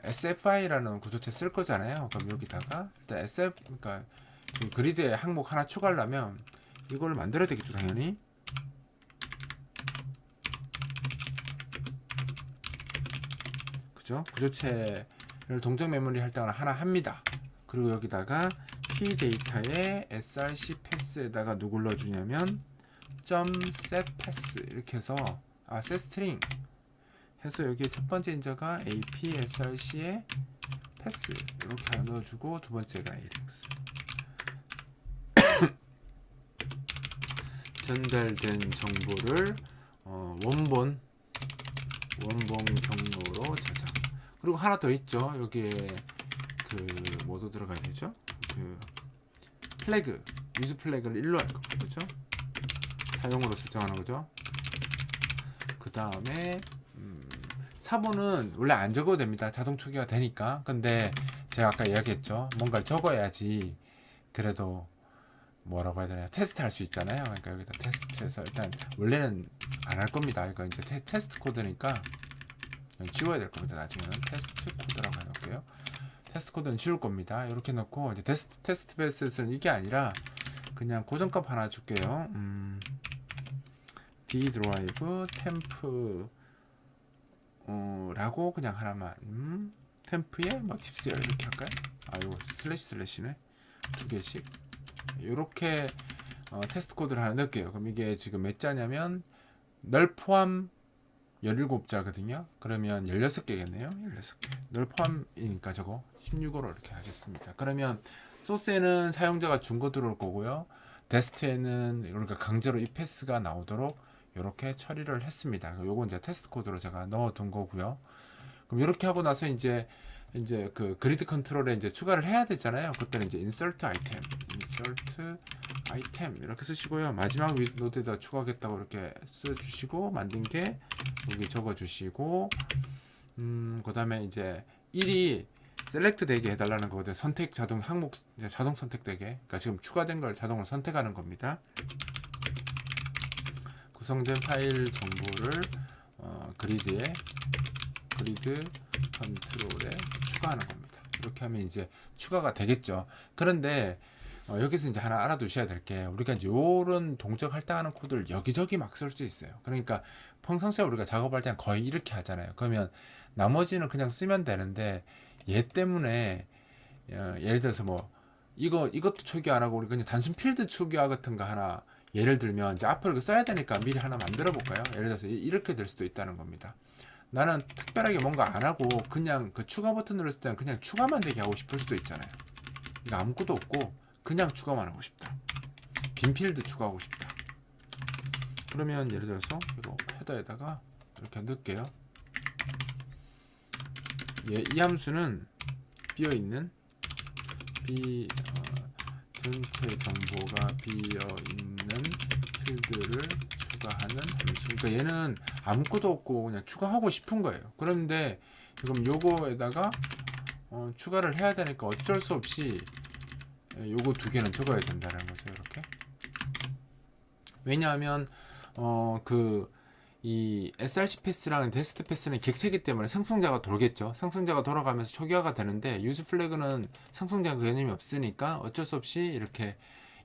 SFI라는 구조체 쓸 거잖아요. 그럼 여기다가 일단 그러니까 그리드에 항목 하나 추가하려면 이걸 만들어야 되겠죠, 당연히. 그죠? 구조체를 동적 메모리 할당을 하나 합니다. 그리고 여기다가 p 데이터에 src 패스에다가 누굴 넣어주냐면 set pass 이렇게 해서 set string 해서 여기에 첫 번째 인자가 ap src에 패스 이렇게 넣어주고, 두 번째가 alinks 전달된 정보를 원본 경로로 저장. 그리고 하나 더 있죠. 여기에 뭐도 들어가야 되죠? 플래그, 유즈 플래그를 1로 할 겁니다. 그죠? 사용으로 설정하는 거죠. 그 다음에 4번은 원래 안 적어도 됩니다. 자동 초기화 되니까. 근데 제가 아까 이야기했죠. 뭔가를 적어야지 그래도 뭐라고 해야 되나요? 테스트 할 수 있잖아요. 그러니까 여기다 테스트해서 일단 원래는 안 할 겁니다. 이거 이제 테스트 코드니까 지워야 될 겁니다. 나중에는 테스트 코드라고 해놓을게요. 테스트 코드는 지울 겁니다. 이렇게 넣고 이제 테스트 베이스는 이게 아니라 그냥 고정값 하나 줄게요. D 드라이브 템프 라고 그냥 하나만 템프에 뭐 팁스요 이렇게 할까요? 이거 슬래시네. 두 개씩 이렇게 테스트 코드를 하나 넣을게요. 그럼 이게 지금 몇 자냐면 널 포함 17자거든요. 그러면 16개겠네요. 16개. 널 포함이니까 저거 16으로 이렇게 하겠습니다. 그러면 소스에는 사용자가 준 거 들어올 거고요. 데스트에는 그러니까 강제로 이 패스가 나오도록 이렇게 처리를 했습니다. 요거 이제 테스트 코드로 제가 넣어둔 거고요. 그럼 이렇게 하고 나서 이제 그 그리드 컨트롤에 이제 추가를 해야 되잖아요. 그때는 이제 insert item 이렇게 쓰시고요. 마지막 노드에다 추가하겠다고 이렇게 써주시고 만든 게 여기 적어주시고 그 다음에 이제 1이 셀렉트 되게 해달라는 거거든요. 선택 자동 항목 자동 선택되게. 그러니까 지금 추가된 걸 자동으로 선택하는 겁니다. 구성된 파일 정보를 그리드 컨트롤에 추가하는 겁니다. 이렇게 하면 이제 추가가 되겠죠. 그런데 여기서 이제 하나 알아두셔야 될 게 우리가 이제 요런 동작 할당하는 코드를 여기저기 막 쓸 수 있어요. 그러니까 평상시에 우리가 작업할 때는 거의 이렇게 하잖아요. 그러면 나머지는 그냥 쓰면 되는데 얘 때문에 예를 들어서 뭐 이것도 초기 안 하고 우리 그냥 단순 필드 초기화 같은 거 하나 예를 들면 이제 앞으로 이거 써야 되니까 미리 하나 만들어 볼까요? 예를 들어서 이렇게 될 수도 있다는 겁니다. 나는 특별하게 뭔가 안 하고 그냥 그 추가 버튼 눌렀을 때는 그냥 추가만 되게 하고 싶을 수도 있잖아요. 이거 아무것도 없고 그냥 추가만 하고 싶다. 빈 필드 추가하고 싶다. 그러면 예를 들어서 이거 헤더에다가 이렇게 넣을게요. 이 함수는 비어있는 전체 정보가 비어있는 필드를 추가하는 함수. 그러니까 얘는 아무것도 없고 그냥 추가하고 싶은 거예요. 그런데 지금 요거에다가 추가를 해야 되니까 어쩔 수 없이 요거 두 개는 적어야 된다는 거죠. 이렇게. 왜냐하면 이 src 패스랑 데스트 패스는 객체이기 때문에 상승자가 돌겠죠. 상승자가 돌아가면서 초기화가 되는데 유즈 플래그는 상승자 개념이 없으니까 어쩔 수 없이 이렇게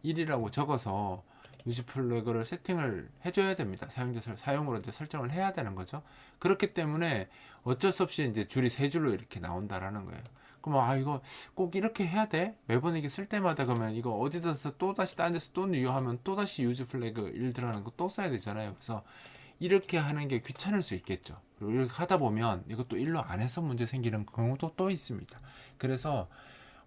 1이라고 적어서 유즈 플래그를 세팅을 해줘야 됩니다. 사용으로 이제 설정을 해야 되는 거죠. 그렇기 때문에 어쩔 수 없이 이제 줄이 세 줄로 이렇게 나온다라는 거예요. 그럼 이거 꼭 이렇게 해야 돼? 매번 이게 쓸 때마다 그러면 이거 어디다서 또 다시 딴 데서 또 뉴하면 또 다시 유즈 플래그 1 들어가는 거 또 써야 되잖아요. 그래서 이렇게 하는 게 귀찮을 수 있겠죠. 그리고 이렇게 하다 보면 이것도 일로 안 해서 문제 생기는 경우도 또 있습니다. 그래서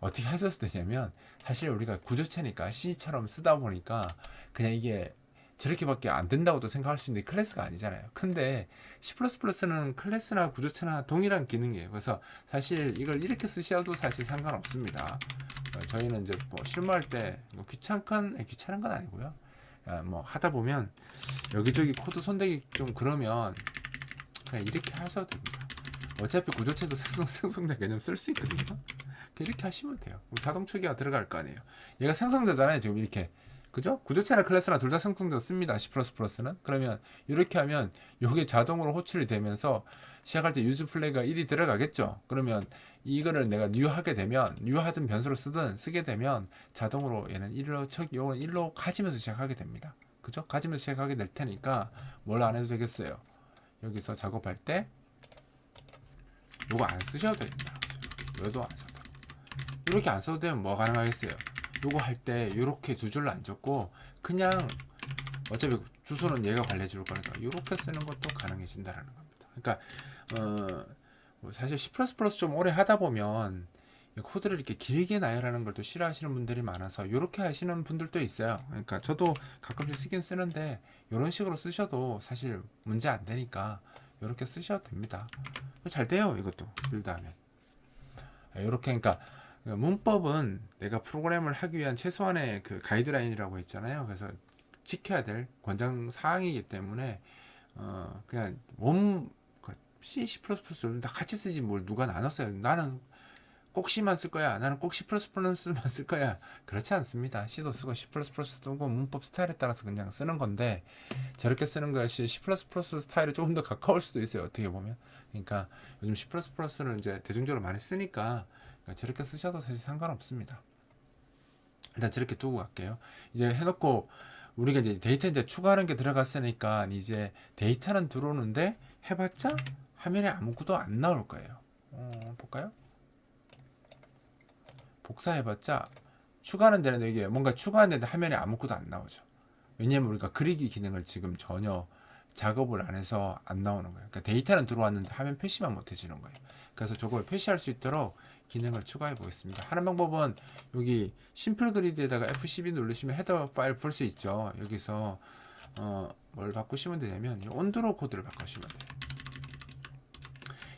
어떻게 하셔도 되냐면 사실 우리가 구조체니까 C처럼 쓰다 보니까 그냥 이게 저렇게밖에 안 된다고도 생각할 수 있는데 클래스가 아니잖아요. 근데 C++는 클래스나 구조체나 동일한 기능이에요. 그래서 사실 이걸 이렇게 쓰셔도 사실 상관없습니다. 저희는 이제 뭐 실무할 때 귀찮은 건 아니고요. 뭐 하다 보면 여기저기 코드 손대기 좀 그러면 그냥 이렇게 하셔도 됩니다. 어차피 구조체도 생성자 개념 쓸 수 있거든요. 이렇게 하시면 돼요. 자동 초기화 들어갈 거 아니에요. 얘가 생성자잖아요. 지금 이렇게. 그죠? 구조체나 클래스나 둘 다 생성자 씁니다. C++는. 그러면 이렇게 하면 이게 자동으로 호출이 되면서 시작할 때 유즈 플래그가 1이 들어가겠죠. 그러면 이거를 내가 뉴하게 되면 뉴하든 변수로 쓰게 되면 자동으로 얘는 1로 가지면서 시작하게 됩니다. 그죠? 가지면서 시작하게 될 테니까 뭘 안 해도 되겠어요. 여기서 작업할 때 요거 안 쓰셔도 됩니다. 요도 안 써도. 이렇게 안 써도 되면 뭐 가능하겠어요? 요거 할 때 이렇게 두 줄로 안 적고 그냥 어차피 주소는 얘가 관리해 줄 거니까 이렇게 쓰는 것도 가능해진다라는 겁니다. 그러니까 뭐 사실 C++ 좀 오래 하다 보면 코드를 이렇게 길게 나열하는 걸 또 싫어하시는 분들이 많아서 이렇게 하시는 분들도 있어요. 그러니까 저도 가끔씩 쓰긴 쓰는데 이런 식으로 쓰셔도 사실 문제 안 되니까 이렇게 쓰셔도 됩니다. 잘 돼요. 이것도 빌드하면 이렇게. 그러니까 문법은 내가 프로그램을 하기 위한 최소한의 그 가이드라인이라고 했잖아요. 그래서 지켜야 될 권장 사항이기 때문에 그냥 C, C++를 다 같이 쓰지 뭘 누가 나눴어요. 나는 꼭 C만 쓸 거야. 나는 꼭 C++만 쓸 거야. 그렇지 않습니다. C도 쓰고 C++ 쓰고 문법 스타일에 따라서 그냥 쓰는 건데 저렇게 쓰는 것이 C++ 스타일에 조금 더 가까울 수도 있어요. 어떻게 보면. 그러니까 요즘 C++를 이제 대중적으로 많이 쓰니까 저렇게 쓰셔도 사실 상관없습니다. 일단 저렇게 두고 갈게요. 이제 해놓고 우리가 이제 데이터 이제 추가하는 게 들어갔으니까 이제 데이터는 들어오는데 해봤자 화면에 아무것도 안 나올 거예요. 볼까요? 복사해봤자 추가는 되는데 이게 뭔가 추가하는데 화면에 아무것도 안 나오죠. 왜냐면 우리가 그리기 기능을 지금 전혀 작업을 안 해서 안 나오는 거예요. 그러니까 데이터는 들어왔는데 화면 표시만 못 해주는 거예요. 그래서 저걸 표시할 수 있도록 기능을 추가해 보겠습니다. 하는 방법은 여기 심플 그리드에다가 F12 누르시면 헤더 파일 볼 수 있죠. 여기서 뭘 바꾸시면 되냐면 이 온도로 코드를 바꾸시면 돼요.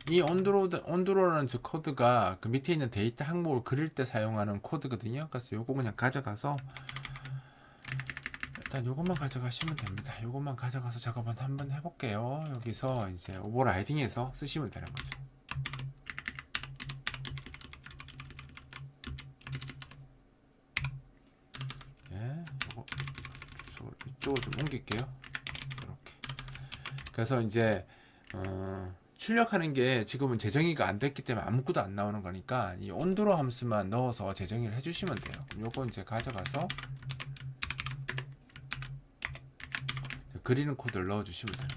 이 온도로라는 즉 코드가 그 밑에 있는 데이터 항목을 그릴 때 사용하는 코드거든요. 그래서 요거 그냥 가져가서 일단 요것만 가져가시면 됩니다. 요것만 가져가서 작업 한번 해볼게요. 여기서 이제 오버라이딩해서 쓰시면 되는 거죠. 예, 요거 이쪽으로 좀 옮길게요. 이렇게. 그래서 이제 출력하는 게 지금은 재정의가 안 됐기 때문에 아무것도 안 나오는 거니까 이 온도로 함수만 넣어서 재정의를 해주시면 돼요. 그럼 요거 이제 가져가서 그리는 코드를 넣어주시면 돼요.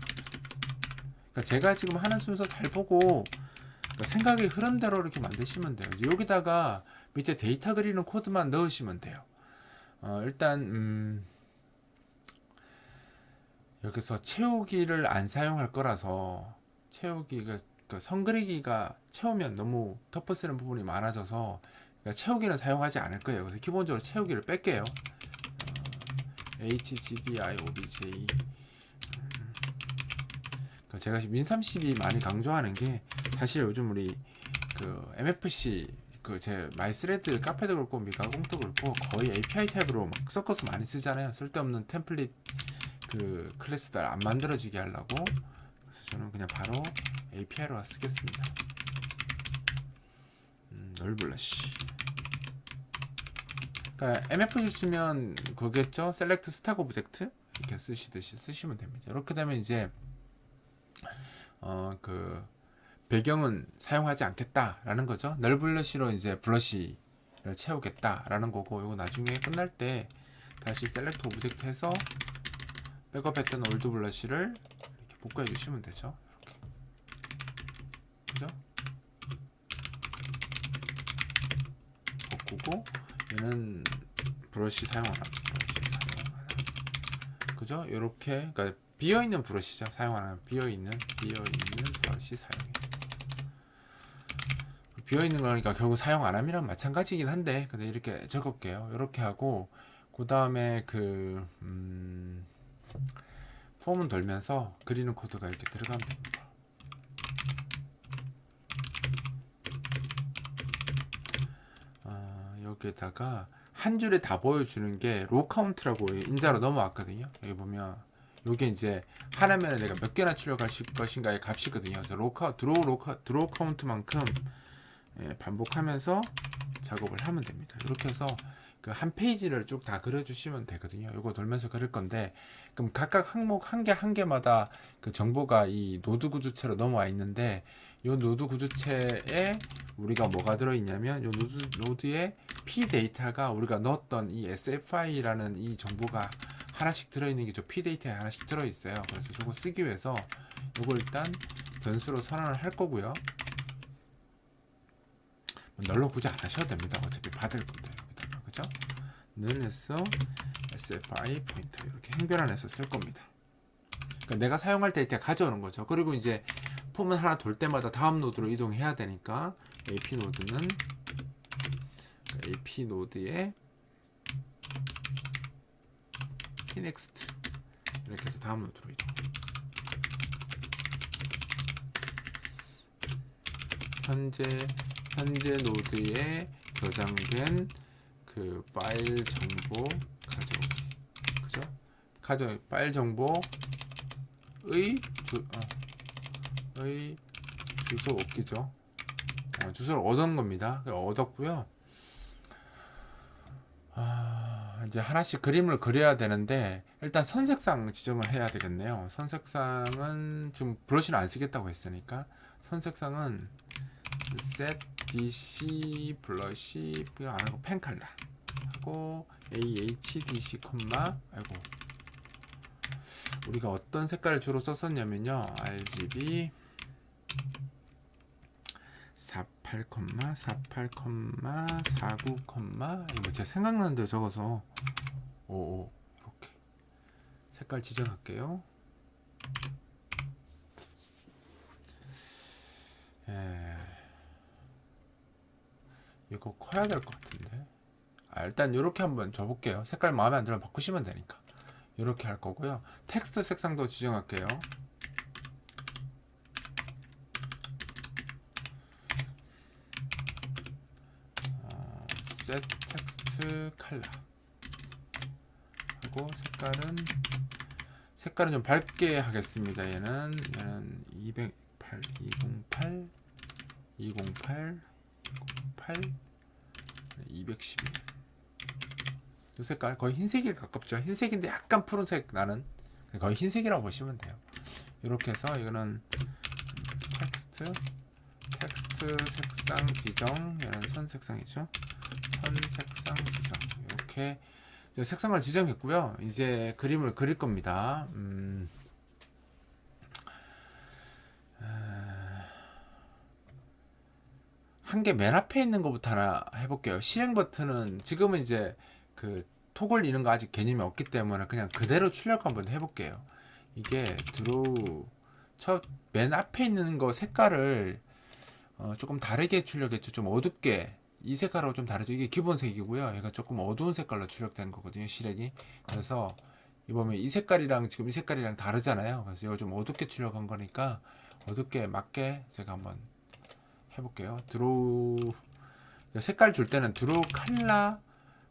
그러니까 제가 지금 하는 순서 잘 보고 그러니까 생각의 흐름대로 이렇게 만드시면 돼요. 이제 여기다가 밑에 데이터 그리는 코드만 넣으시면 돼요. 일단 여기서 채우기를 안 사용할 거라서 채우기가 그 선그리기가 채우면 너무 덮어쓰는 부분이 많아져서 그러니까 채우기는 사용하지 않을 거예요. 그래서 기본적으로 채우기를 뺄게요. HGDI 제가 min32 많이 강조하는 게 사실 요즘 우리 그 MFC 그 제 마이스레드 카페도 그렇고 미가공도 그렇고 거의 API 탭으로 막 섞어서 많이 쓰잖아요. 쓸데없는 템플릿 그 클래스들 안 만들어지게 하려고. 그래서 저는 그냥 바로 API로 쓰겠습니다. 널블러시. 그러니까 MFC 쓰면 그거겠죠. 셀렉트 스탁 오브젝트 이렇게 쓰시듯이 쓰시면 됩니다. 이렇게 되면 이제 그 배경은 사용하지 않겠다라는 거죠. 널블러시로 이제 블러시를 채우겠다라는 거고, 이거 나중에 끝날 때 다시 셀렉트 오브젝트 해서 백업했던 올드 블러시를 이렇게 복구해 주시면 되죠. 이렇게. 그죠? 바꾸고 얘는 브러쉬 사용 안 합니다. 그죠? 이렇게 그러니까 비어있는 브러쉬죠. 사용 안 하는 비어있는 브러쉬 사용해. 비어있는 거니까 결국 사용 안 함이랑 마찬가지긴 한데 근데 이렇게 적을게요. 이렇게 하고 그 다음에 그 폼은 돌면서 그리는 코드가 이렇게 들어가면 됩니다. 여기에다가 한 줄에 다 보여주는 게 로 카운트라고 인자로 넘어왔거든요. 여기 보면 요게 이제 하나면은 내가 몇 개나 출력할 것인가의 값이거든요. 그래서 드로우 카운트만큼 반복하면서 작업을 하면 됩니다. 이렇게 해서 그 한 페이지를 쭉 다 그려주시면 되거든요. 이거 돌면서 그릴 건데, 그럼 각각 항목 한 개마다 그 정보가 이 노드 구조체로 넘어와 있는데, 이 노드 구조체에 우리가 뭐가 들어있냐면, 이 노드에 P 데이터가 우리가 넣었던 이 SFI라는 이 정보가 하나씩 들어있는 게 저 P 데이터에 하나씩 들어있어요. 그래서 저거 쓰기 위해서 이거 일단 변수로 선언을 할 거고요. 널로 굳이 안 하셔도 됩니다. 어차피 받을 건데 여기다가 그죠? 는에서 SFI 포인터 이렇게 행변환해서 쓸 겁니다. 그러니까 내가 사용할 데이터 가져오는 거죠. 그리고 이제 폼은 하나 돌 때마다 다음 노드로 이동해야 되니까 AP 노드는 AP 노드에 Pnext 이렇게 해서 다음 노드로 이동. 현재 노드에 저장된 그 파일 정보 가져오기. 그죠? 파일 정보의 주소 얻기죠. 주소를 얻은 겁니다. 얻었고요. 이제 하나씩 그림을 그려야 되는데 일단 선색상 지정을 해야 되겠네요. 선색상은 지금 브러쉬는 안 쓰겠다고 했으니까 선색상은 set dc 블러시 안 하고 펜 컬러 하고 ahdc 콤마 우리가 어떤 색깔을 주로 썼었냐면요, RGB 48, 48, 49, 이거 제가 생각나는 대로 적어서 이렇게 색깔 지정할게요. 이거 커야 될 것 같은데. 일단 이렇게 한번 줘볼게요. 색깔 마음에 안 들면 바꾸시면 되니까. 이렇게 할 거고요. 텍스트 색상도 지정할게요. set 텍스트 컬러 하고 색깔은 좀 밝게 하겠습니다. 얘는 208 208 208 211 이 색깔 거의 흰색에 가깝죠. 흰색인데 약간 푸른색 나는 거의 흰색이라고 보시면 돼요. 이렇게 해서 이거는 텍스트 색상 지정, 얘는 선 색상이죠. 선 색상 지정. 이렇게 이제 색상을 지정했고요. 이제 그림을 그릴 겁니다. 한 개 맨 앞에 있는 것부터 하나 해볼게요. 실행 버튼은 지금은 이제 그 토글 이런 거 아직 개념이 없기 때문에 그냥 그대로 출력 한번 해볼게요. 이게 드로우 첫 맨 앞에 있는 거 색깔을 조금 다르게 출력했죠. 좀 어둡게 이 색깔하고 좀 다르죠. 이게 기본색이고요. 얘가 조금 어두운 색깔로 출력된 거거든요. 실행이. 그래서 이 보면 이 색깔이랑 지금 이 색깔이랑 다르잖아요. 그래서 이거 좀 어둡게 출력한 거니까 어둡게 맞게 제가 한번 해볼게요. 드로우 색깔 줄 때는 드로우 컬러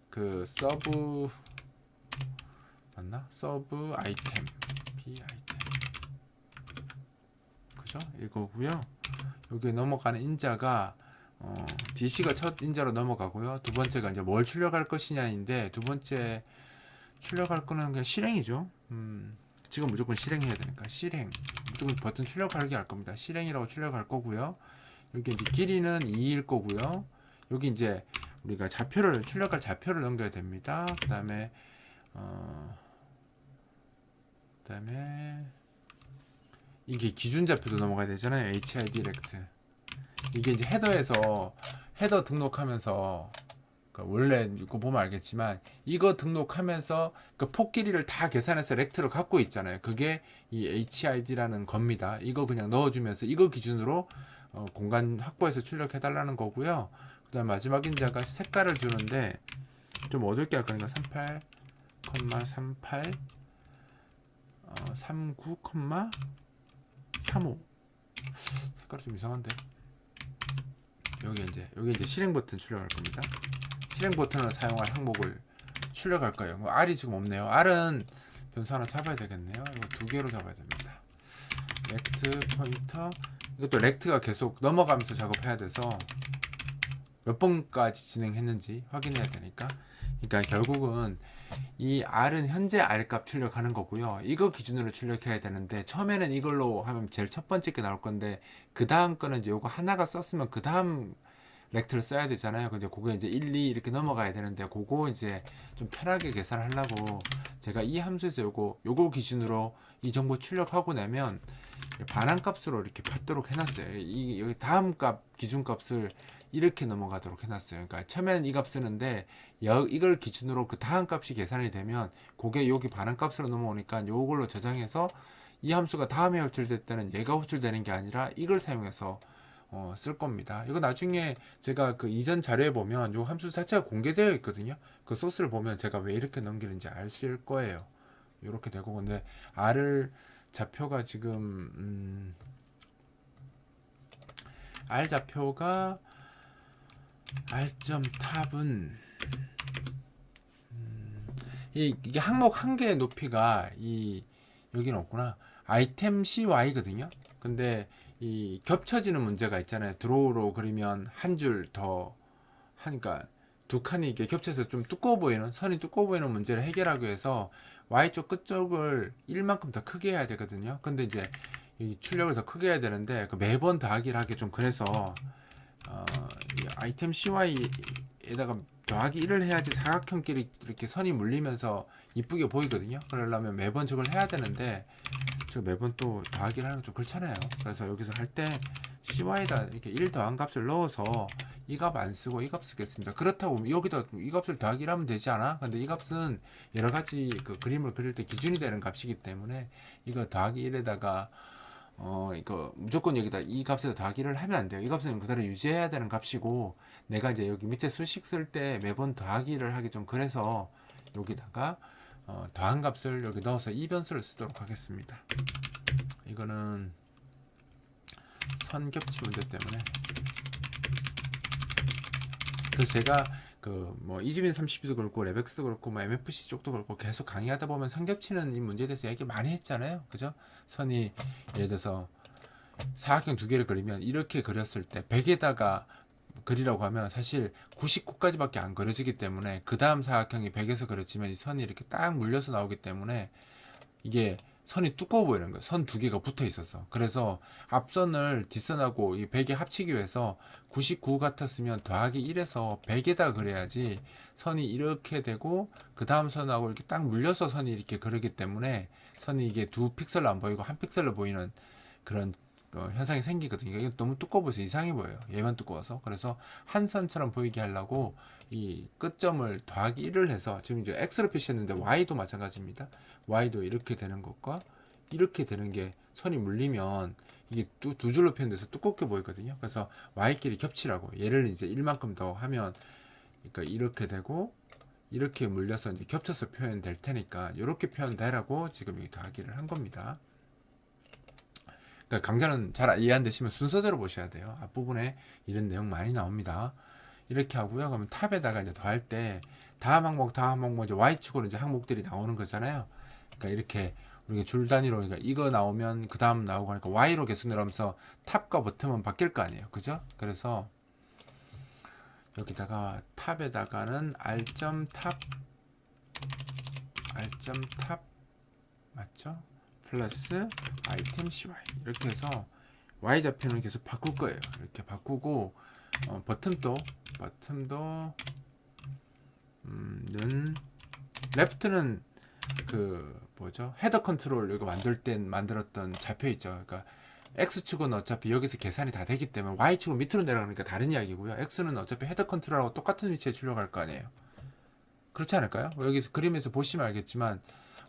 그 서브 맞나? 서브 아이템 B 아이템 그죠? 이거고요. 여기 넘어가는 인자가 DC가 첫 인자로 넘어가고요. 두 번째가 이제 뭘 출력할 것이냐인데 두 번째 출력할 거는 그냥 실행이죠. 지금 무조건 실행해야 되니까 실행 무조건 버튼 출력하게 할 겁니다. 실행이라고 출력할 거고요. 여기 이제 길이는 2일 거고요. 여기 이제 우리가 출력할 좌표를 넘겨야 됩니다. 그다음에 이게 기준 좌표도 넘어가야 되잖아요. HID 렉트. 이게 이제 헤더 등록하면서 원래 이거 보면 알겠지만 이거 등록하면서 그 폭 길이를 다 계산해서 렉트로 갖고 있잖아요. 그게 이 HID라는 겁니다. 이거 그냥 넣어주면서 이거 기준으로 공간 확보해서 출력해 달라는 거고요. 그 다음 마지막 인자가 색깔을 주는데 좀 어둡게 할 거니까 38, 38 39, 35 색깔이 좀 이상한데 여기 이제 실행 버튼 출력할 겁니다. 실행 버튼을 사용할 항목을 출력할 거예요. 뭐 R이 지금 없네요. R은 변수 하나 잡아야 되겠네요. 이거 두 개로 잡아야 됩니다. 렉트 포인터 이것도 렉트가 계속 넘어가면서 작업해야 돼서 몇 번까지 진행했는지 확인해야 되니까 그러니까 결국은 이 R은 현재 R 값 출력하는 거고요. 이거 기준으로 출력해야 되는데 처음에는 이걸로 하면 제일 첫 번째 게 나올 건데 그 다음 거는 이제 요거 하나가 썼으면 그 다음 렉트를 써야 되잖아요. 근데 그거 이제 1, 2 이렇게 넘어가야 되는데 그거 이제 좀 편하게 계산하려고 제가 이 함수에서 요거 기준으로 이 정보 출력하고 나면 반환값으로 이렇게 받도록 해놨어요. 이 여기 다음 값 기준값을 이렇게 넘어가도록 해놨어요. 그러니까 처음에는 이 값 쓰는데 이걸 기준으로 그 다음 값이 계산이 되면 그게 여기 반환값으로 넘어오니까 요걸로 저장해서 이 함수가 다음에 호출될 때는 얘가 호출되는 게 아니라 이걸 사용해서 쓸 겁니다. 이거 나중에 제가 그 이전 자료에 보면 요 함수 자체가 공개되어 있거든요. 그 소스를 보면 제가 왜 이렇게 넘기는지 아실 거예요. 이렇게 되고 근데 R을 좌표가 지금 R 좌표가 R.탑은 이게 항목 한 개의 높이가 여기는 없구나. 아이템 CY거든요. 근데 이 겹쳐지는 문제가 있잖아요. 드로우로 그리면 한 줄 더 하니까 두 칸이 이게 겹쳐서 좀 두꺼워 보이는 선이 두꺼워 보이는 문제를 해결하기 위해서 Y쪽 끝쪽을 1만큼 더 크게 해야 되거든요. 근데 이제 이 출력을 더 크게 해야 되는데 그 매번 더하기를 하기 좀 그래서 이 아이템 CY에다가 더하기 1을 해야지 사각형끼리 이렇게 선이 물리면서 이쁘게 보이거든요. 그러려면 매번 저걸 해야 되는데 저 매번 또 더하기를 하는 거 좀 그렇잖아요. 그래서 여기서 할 때 CY에다 이렇게 1 더한 값을 넣어서 이 값 안 쓰고 이 값 쓰겠습니다. 그렇다고 여기다 이 값을 더하기를 하면 되지 않아? 근데 이 값은 여러 가지 그 그림을 그릴 때 기준이 되는 값이기 때문에 이거 더하기 1에다가 이거 무조건 여기다 이 값에다 더하기를 하면 안 돼요. 이 값은 그대로 유지해야 되는 값이고 내가 이제 여기 밑에 수식 쓸 때 매번 더하기를 하기 좀 그래서 여기다가 더한 값을 여기 넣어서 이변수를 쓰도록 하겠습니다. 이거는 선 겹치 문제 때문에. 그래서 제가 그 뭐 이주빈 30B도 그렇고 레벡스도 그렇고 뭐 MFC 쪽도 그렇고 계속 강의하다 보면 선 겹치는 이 문제에 대해서 얘기 많이 했잖아요. 그죠? 선이 예를 들어서 사각형 두 개를 그리면 이렇게 그렸을 때 100에다가 그리라고 하면 사실 99까지밖에 안 그려지기 때문에 그 다음 사각형이 100에서 그려지면 이 선이 이렇게 딱 물려서 나오기 때문에 이게 선이 두꺼워 보이는 거예요. 선 두 개가 붙어 있어서. 그래서 앞선을 뒷선하고 이 100에 합치기 위해서 99 같았으면 더하기 1에서 100에다 그려야지 선이 이렇게 되고 그 다음 선하고 이렇게 딱 물려서 선이 이렇게 그리기 때문에 선이 이게 두 픽셀로 안 보이고 한 픽셀로 보이는 그런 현상이 생기거든요. 이게 너무 두꺼워 보여서 이상해 보여요. 얘만 두꺼워서. 그래서 한 선처럼 보이게 하려고 이 끝점을 더하기 1을 해서 지금 이제 x로 표시했는데 y도 마찬가지입니다. y도 이렇게 되는 것과 이렇게 되는 게 선이 물리면 이게 두 줄로 표현돼서 두껍게 보이거든요. 그래서 y끼리 겹치라고 얘를 이제 1만큼 더 하면 그러니까 이렇게 되고 이렇게 물려서 이제 겹쳐서 표현될 테니까 이렇게 표현되라고 지금 이 더하기를 한 겁니다. 그러니까 강좌는 잘 이해 안 되시면 순서대로 보셔야 돼요. 앞부분에 이런 내용 많이 나옵니다. 이렇게 하고요. 그러면 탑에다가 이제 더할 때 다음 항목 이제 y축으로 이제 항목들이 나오는 거잖아요. 그러니까 이렇게 우리가 줄 단위로 그러니까 이거 나오면 그 다음 나오고 하니까 y로 계속 내려오면서 탑과 버튼은 바뀔 거 아니에요. 그죠? 그래서 여기다가 탑에다가는 r.탑 맞죠? 플러스 아이템 CY 이렇게 해서 Y 좌표는 계속 바꿀 거예요. 이렇게 바꾸고 버튼도 는 레프트는 그 뭐죠? 헤더 컨트롤 이거 만들 때 만들었던 좌표 있죠. 그러니까 X축은 어차피 여기서 계산이 다 되기 때문에 Y축은 밑으로 내려가니까 다른 이야기고요. X는 어차피 헤더 컨트롤하고 똑같은 위치에 출력할 거 아니에요. 그렇지 않을까요? 여기서 그림에서 보시면 알겠지만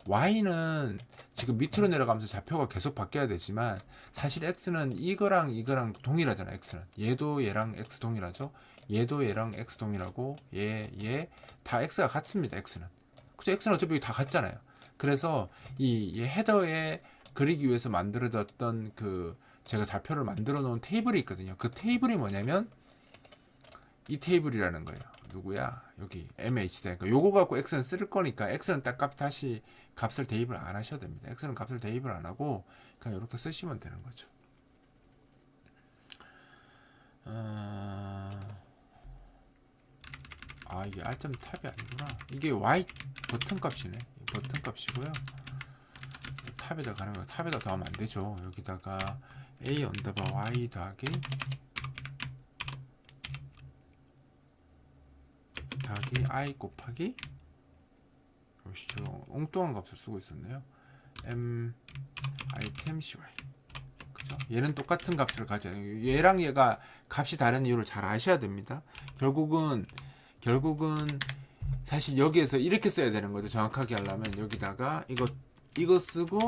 y는 지금 밑으로 내려가면서 좌표가 계속 바뀌어야 되지만 사실 x는 이거랑 동일하잖아. x는 얘도 얘랑 x 동일하죠. 얘도 얘랑 x 동일하고 얘 다 x가 같습니다. x는 그죠? x는 어차피 다 같잖아요. 그래서 이 헤더에 그리기 위해서 만들어졌던 그 제가 좌표를 만들어 놓은 테이블이 있거든요. 그 테이블이 뭐냐면 이 테이블이라는 거예요. 누구야? 여기 MH대. 그러니까 요거 갖고 x는 쓸 거니까 x는 딱 다시 값을 대입을 안 하셔도 됩니다. x는 값을 대입을 안 하고 그냥 이렇게 쓰시면 되는 거죠. 이게 r.탑이 아니구나. 이게 y 버튼 값이네. 버튼 값이고요. 탑에다 가는 거 탑에다 더하면 안 되죠. 여기다가 a 언더바 y 더하기 i 곱하기 엉뚱한 값을 쓰고 있었네요. m 아이템 cy 그죠? 얘는 똑같은 값을 가져요. 얘랑 얘가 값이 다른 이유를 잘 아셔야 됩니다. 결국은 사실 여기에서 이렇게 써야 되는 거죠. 정확하게 하려면 여기다가 이거 쓰고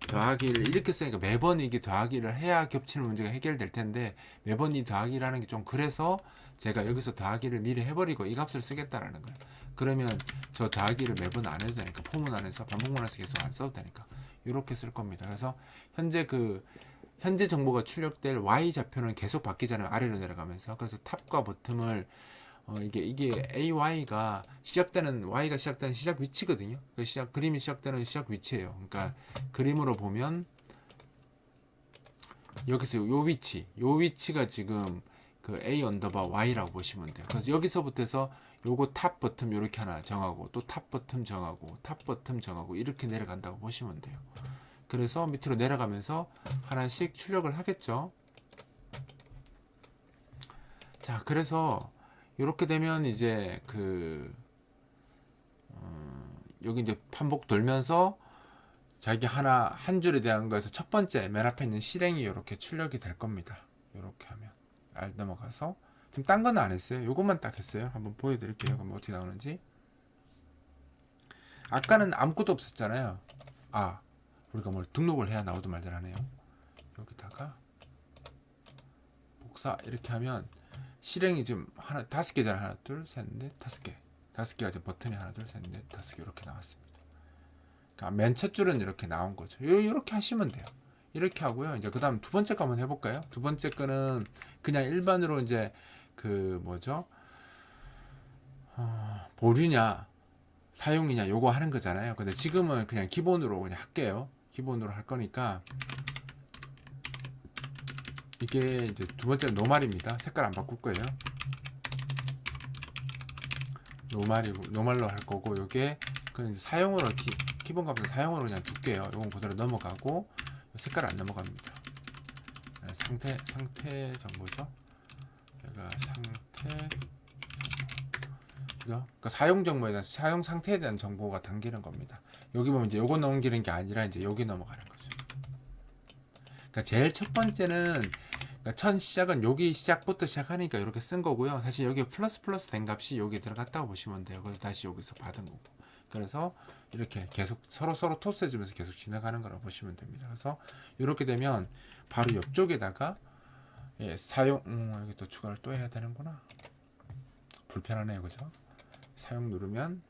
더하기를 이렇게 쓰니까 매번 이게 더하기를 해야 겹치는 문제가 해결될 텐데 매번 이 더하기를 하는 게 좀 그래서 제가 여기서 더하기를 미리 해버리고 이 값을 쓰겠다라는 거예요. 그러면 저 더하기를 매번 안 해도 되니까 포문 안에서 반복문 안에서 계속 안 써도 되니까 이렇게 쓸 겁니다. 그래서 현재 정보가 출력될 y 좌표는 계속 바뀌잖아요. 아래로 내려가면서. 그래서 탑과 버튼을 이게 AY가 Y가 시작되는 시작 위치거든요. 그림이 시작되는 시작 위치예요. 그러니까 그림으로 보면 여기서 요 위치가 지금 그 A 언더바 Y라고 보시면 돼요. 그래서 여기서부터 해서 요거 탑 버튼 이렇게 하나 정하고 또 탑 버튼 정하고 탑 버튼 정하고 이렇게 내려간다고 보시면 돼요. 그래서 밑으로 내려가면서 하나씩 출력을 하겠죠. 자, 그래서 이렇게 되면 이제 여기 이제 반복 돌면서 자기 한 줄에 대한 거에서 첫 번째 맨 앞에 있는 실행이 이렇게 출력이 될 겁니다. 이렇게 하면 알 넘어가서 지금 딴 건 안 했어요. 요것만 딱 했어요. 한번 보여드릴게요. 그럼 어떻게 나오는지. 아까는 아무것도 없었잖아요. 우리가 뭘 등록을 해야 나오도 말들 하네요. 여기다가 복사 이렇게 하면 실행이 지금 다섯 개잖아. 하나, 둘, 셋, 넷, 다섯 개. 다섯 개가 지금 버튼이 하나, 둘, 셋, 넷, 다섯 개 이렇게 나왔습니다. 그러니까 맨 첫 줄은 이렇게 나온 거죠. 이렇게 하시면 돼요. 이렇게 하고요. 이제 그 다음 두 번째 거 한번 해볼까요? 두 번째 거는 그냥 일반으로 이제 그 뭐죠? 보류냐 사용이냐 요거 하는 거잖아요. 근데 지금은 그냥 기본으로 그냥 할게요. 기본으로 할 거니까 이게 이제 두 번째는 노말입니다. 색깔 안 바꿀 거예요. 노말로 할 거고 요게 그 이제 사용으로 기본 값은 사용으로 그냥 둘게요. 요건 그대로 넘어가고 색깔 안 넘어갑니다. 상태 정보죠. 얘가 상태 그러니까 사용 정보에 대한 사용 상태에 대한 정보가 담기는 겁니다. 여기 보면 이제 요거 넘기는 게 아니라 이제 여기 넘어가는 거죠. 그러니까 제일 첫 번째는 그러니까 첫 시작은 여기 시작부터 시작하니까 이렇게 쓴 거고요. 사실 여기 플러스 된 값이 여기 들어갔다고 보시면 돼요. 그래서 다시 여기서 받은 거고. 그래서 이렇게 계속 서로 토스해주면서 계속 지나가는 거라고 보시면 됩니다. 그래서 이렇게 되면 바로 옆쪽에다가 사용 여기 또 추가를 또 해야 되는구나. 불편하네요, 그죠? 사용 누르면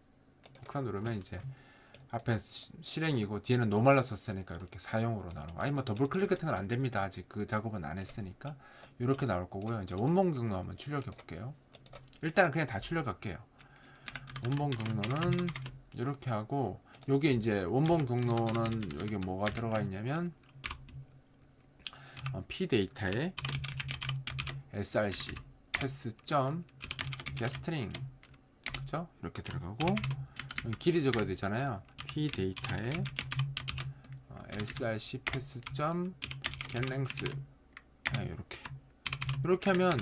복사 누르면 이제 앞에 실행이고 뒤에는 노말로 썼으니까 이렇게 사용으로 나오는 거. 아니 뭐 더블 클릭 같은 건 안 됩니다. 아직 그 작업은 안 했으니까 이렇게 나올 거고요. 이제 원본 경로 한번 출력해 볼게요. 일단 그냥 다 출력할게요. 원본 경로는 이렇게 하고 여기 이제 원본 경로는 여기 뭐가 들어가 있냐면 p 데이터에 src 패스.getString 그죠? 이렇게 들어가고 길이 적어야 되잖아요. p 데이터에 src 패스.getLength 이렇게 하면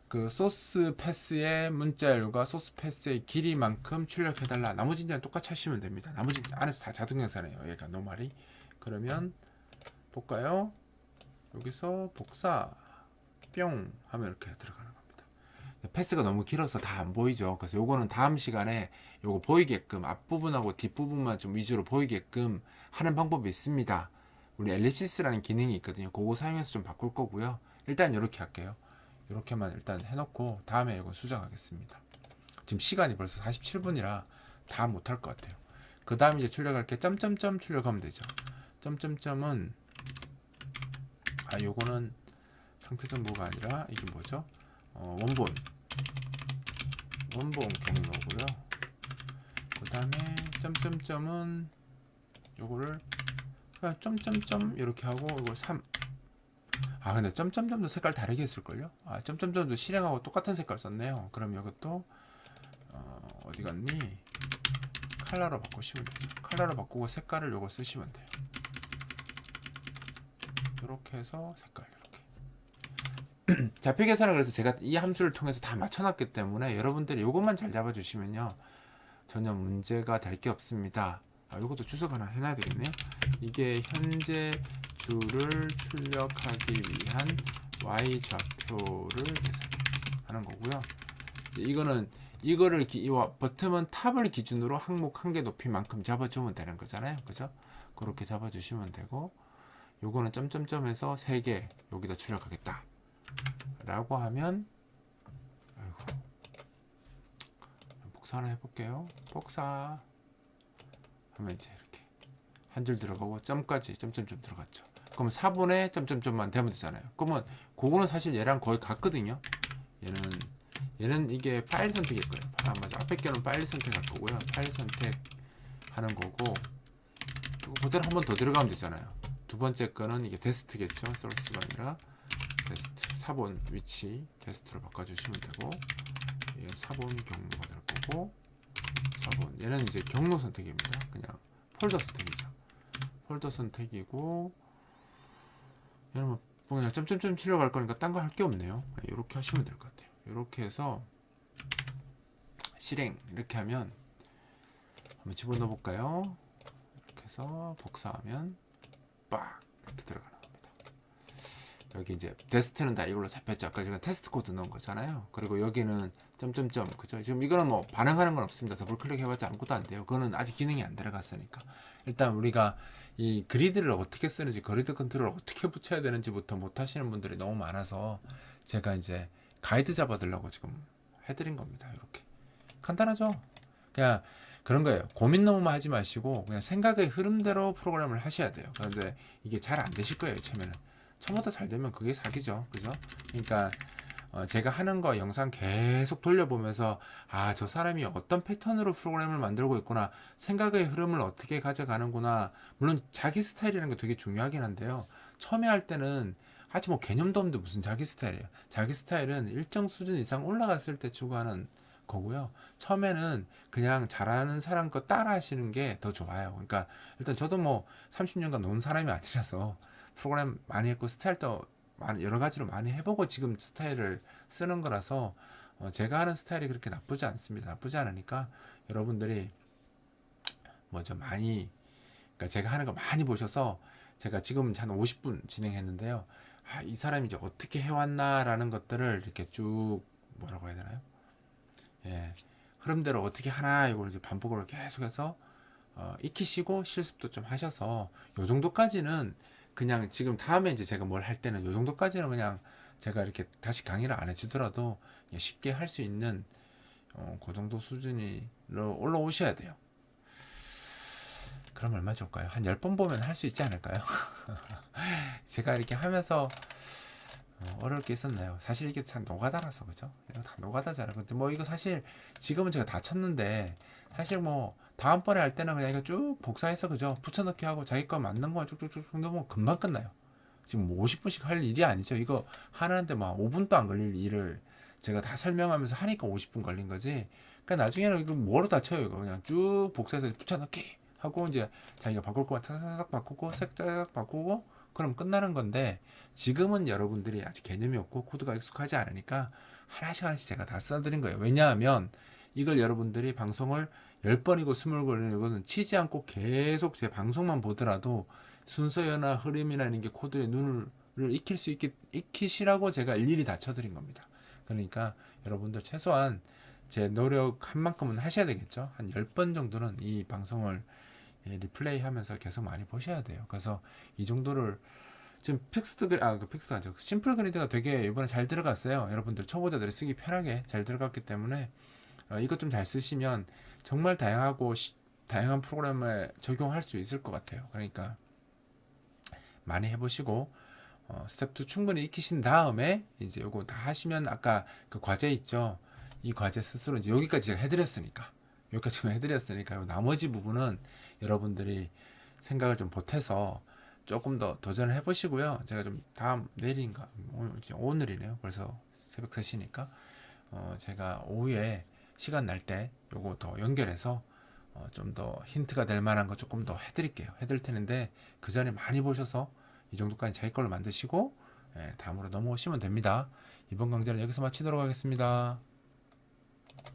그 소스 패스의 문자열과 소스 패스의 길이만큼 출력해달라. 나머지는 그냥 똑같이 하시면 됩니다. 나머지 안에서 다 자동 생산해요. 얘가 노말이. 그러면 볼까요? 여기서 복사 뿅 하면 이렇게 들어가는 겁니다. 패스가 너무 길어서 다 안 보이죠. 그래서 요거는 다음 시간에 요거 보이게끔 앞부분하고 뒷부분만 좀 위주로 보이게끔 하는 방법이 있습니다. 우리 엘립시스라는 기능이 있거든요. 그거 사용해서 좀 바꿀 거고요. 일단 이렇게 할게요. 이렇게만 일단 해놓고 다음에 이거 수정하겠습니다. 지금 시간이 벌써 47분이라 다 못할 것 같아요. 그 다음 이제 출력할 게 점점점 출력하면 되죠. 점점점은 요거는 상태 정보가 아니라 이게 뭐죠? 원본 경로고요. 그 다음에 점점점은 요거를 그냥 점점점 이렇게 하고 이걸 3 근데 점점점도 색깔 다르게 했을걸요? 점점점도 실행하고 똑같은 색깔 썼네요. 그럼 이것도 어디 갔니? 컬러로 바꾸시면 되죠. 컬러로 바꾸고 색깔을 요거 쓰시면 돼요. 이렇게 해서 색깔 이렇게 좌표 계산을 그래서 제가 이 함수를 통해서 다 맞춰놨기 때문에 여러분들이 요것만 잘 잡아주시면요 전혀 문제가 될 게 없습니다. 요것도 주석 하나 해놔야 되겠네요. 이게 현재 줄을 출력하기 위한 y 좌표를 계산하는 거고요. 이거는 이거를 이 버튼은 탑을 기준으로 항목 한 개 높이만큼 잡아주면 되는 거잖아요. 그죠? 그렇게 잡아주시면 되고 요거는 점점점에서 3개 여기다 출력하겠다 라고 하면 복사 하나 해볼게요. 복사 하면 이제 이렇게 한 줄 들어가고 점까지 점점점 들어갔죠. 그러면 4분의 점점점만 되면 되잖아요. 그러면 그거는 사실 얘랑 거의 같거든요. 얘는 이게 파일 선택일 거예요. 맞아. 앞에 거는 파일 선택할 거고요. 파일 선택하는 거고 그대로 한 번 더 들어가면 되잖아요. 두 번째 거는 이게 데스트겠죠. 소스가 아니라 데스트 4번 위치 데스트로 바꿔주시면 되고 얘는 4번 경로가 될 거고 4번 얘는 이제 경로 선택입니다. 그냥 폴더 선택이죠. 폴더 선택이고 얘는 뭐 그냥 점점점 출력할 거니까 딴 거 할 게 없네요. 이렇게 하시면 될 것 같아요. 이렇게 해서 실행 이렇게 하면 한번 집어넣어 볼까요? 이렇게 해서 복사하면 빡 이렇게 들어가는 겁니다. 여기 이제 데스트는 다 이걸로 잡혔죠. 아까 제가 테스트 코드 넣은 거잖아요. 그리고 여기는 점점점 그죠? 지금 이거는 뭐 반응하는 건 없습니다. 더블 클릭 해봤자 아무것도 안 돼요. 그거는 아직 기능이 안 들어갔으니까. 일단 우리가 이 그리드를 어떻게 쓰는지 그리드 컨트롤을 어떻게 붙여야 되는지부터 못 하시는 분들이 너무 많아서 제가 이제 가이드 잡아드리려고 지금 해드린 겁니다. 이렇게 간단하죠? 그냥 그런 거예요. 고민 너무 하지 마시고 그냥 생각의 흐름대로 프로그램을 하셔야 돼요. 그런데 이게 잘 안 되실 거예요. 처음에는. 처음부터 잘 되면 그게 사기죠. 그죠? 그러니까 제가 하는 거 영상 계속 돌려보면서 저 사람이 어떤 패턴으로 프로그램을 만들고 있구나, 생각의 흐름을 어떻게 가져가는구나. 물론 자기 스타일이라는 게 되게 중요하긴 한데요. 처음에 할 때는 아직 뭐 개념도 없는데 무슨 자기 스타일이에요. 자기 스타일은 일정 수준 이상 올라갔을 때 추구하는 거고요. 처음에는 그냥 잘하는 사람 거 따라 하시는 게 더 좋아요. 그러니까 일단 저도 뭐 30년간 논 사람이 아니라서 프로그램 많이 했고 스타일도 여러 가지로 많이 해보고 지금 스타일을 쓰는 거라서 제가 하는 스타일이 그렇게 나쁘지 않습니다. 나쁘지 않으니까 여러분들이 뭐 좀 많이, 그러니까 제가 하는 거 많이 보셔서, 제가 지금 한 50분 진행했는데요. 이 사람이 이제 어떻게 해왔나라는 것들을 이렇게 쭉 뭐라고 해야 되나요? 예, 흐름대로 어떻게 하나 이걸 이제 반복으로 계속해서 익히시고 실습도 좀 하셔서 요 정도까지는 그냥 지금 다음에 이제 제가 뭘 할 때는 요 정도까지는 그냥 제가 이렇게 다시 강의를 안 해주더라도 그냥 쉽게 할 수 있는 그 정도 수준으로 올라오셔야 돼요. 그럼 얼마 좋을까요? 한 10번 보면 할 수 있지 않을까요? 제가 이렇게 하면서 어려울 게 있었나요? 사실 이게 참 노가다라서, 그죠? 이거 다 노가다잖아요. 근데 뭐 이거 사실 지금은 제가 다 쳤는데, 사실 뭐 다음번에 할 때는 그냥 이거 쭉 복사해서, 그죠? 붙여넣기 하고 자기 거 맞는 거 쭉쭉쭉 넣으면 금방 끝나요. 지금 뭐 50분씩 할 일이 아니죠. 이거 하는데 막 5분도 안 걸릴 일을 제가 다 설명하면서 하니까 50분 걸린 거지. 그러니까 나중에는 이거 뭐로 다 쳐요. 이거 그냥 쭉 복사해서 붙여넣기 하고, 이제 자기가 바꿀 거면 타닥타닥 바꾸고 색깔 바꾸고 그럼 끝나는 건데, 지금은 여러분들이 아직 개념이 없고 코드가 익숙하지 않으니까 하나씩 하나씩 제가 다 써드린 거예요. 왜냐하면 이걸 여러분들이 방송을 10번이고 20번이고는 치지 않고 계속 제 방송만 보더라도 순서나 흐름이나 이런 게 코드에 눈을 익힐 수 있게 익히시라고 제가 일일이 다 쳐드린 겁니다. 그러니까 여러분들 최소한 제 노력한 만큼은 하셔야 되겠죠. 한 10번 정도는 이 방송을 리플레이 하면서 계속 많이 보셔야 돼요. 그래서 이 정도를 지금 그 픽스가 아니죠. 심플 그리드가 되게 이번에 잘 들어갔어요. 여러분들 초보자들이 쓰기 편하게 잘 들어갔기 때문에 이것 좀 잘 쓰시면 정말 다양한 프로그램에 적용할 수 있을 것 같아요. 그러니까 많이 해보시고 스텝 2 충분히 익히신 다음에 이제 요거 다 하시면, 아까 그 과제 있죠. 이 과제 스스로 이제 여기까지 제가 해드렸으니까 나머지 부분은 여러분들이 생각을 좀 보태서 조금 더 도전을 해보시고요. 제가 좀 다음 내일인가 오늘이네요. 그래서 새벽 3시니까 제가 오후에 시간 날 때 요거 더 연결해서 좀 더 힌트가 될 만한 거 조금 더 해드릴 텐데, 그 전에 많이 보셔서 이 정도까지 자기 걸로 만드시고 다음으로 넘어오시면 됩니다. 이번 강좌는 여기서 마치도록 하겠습니다.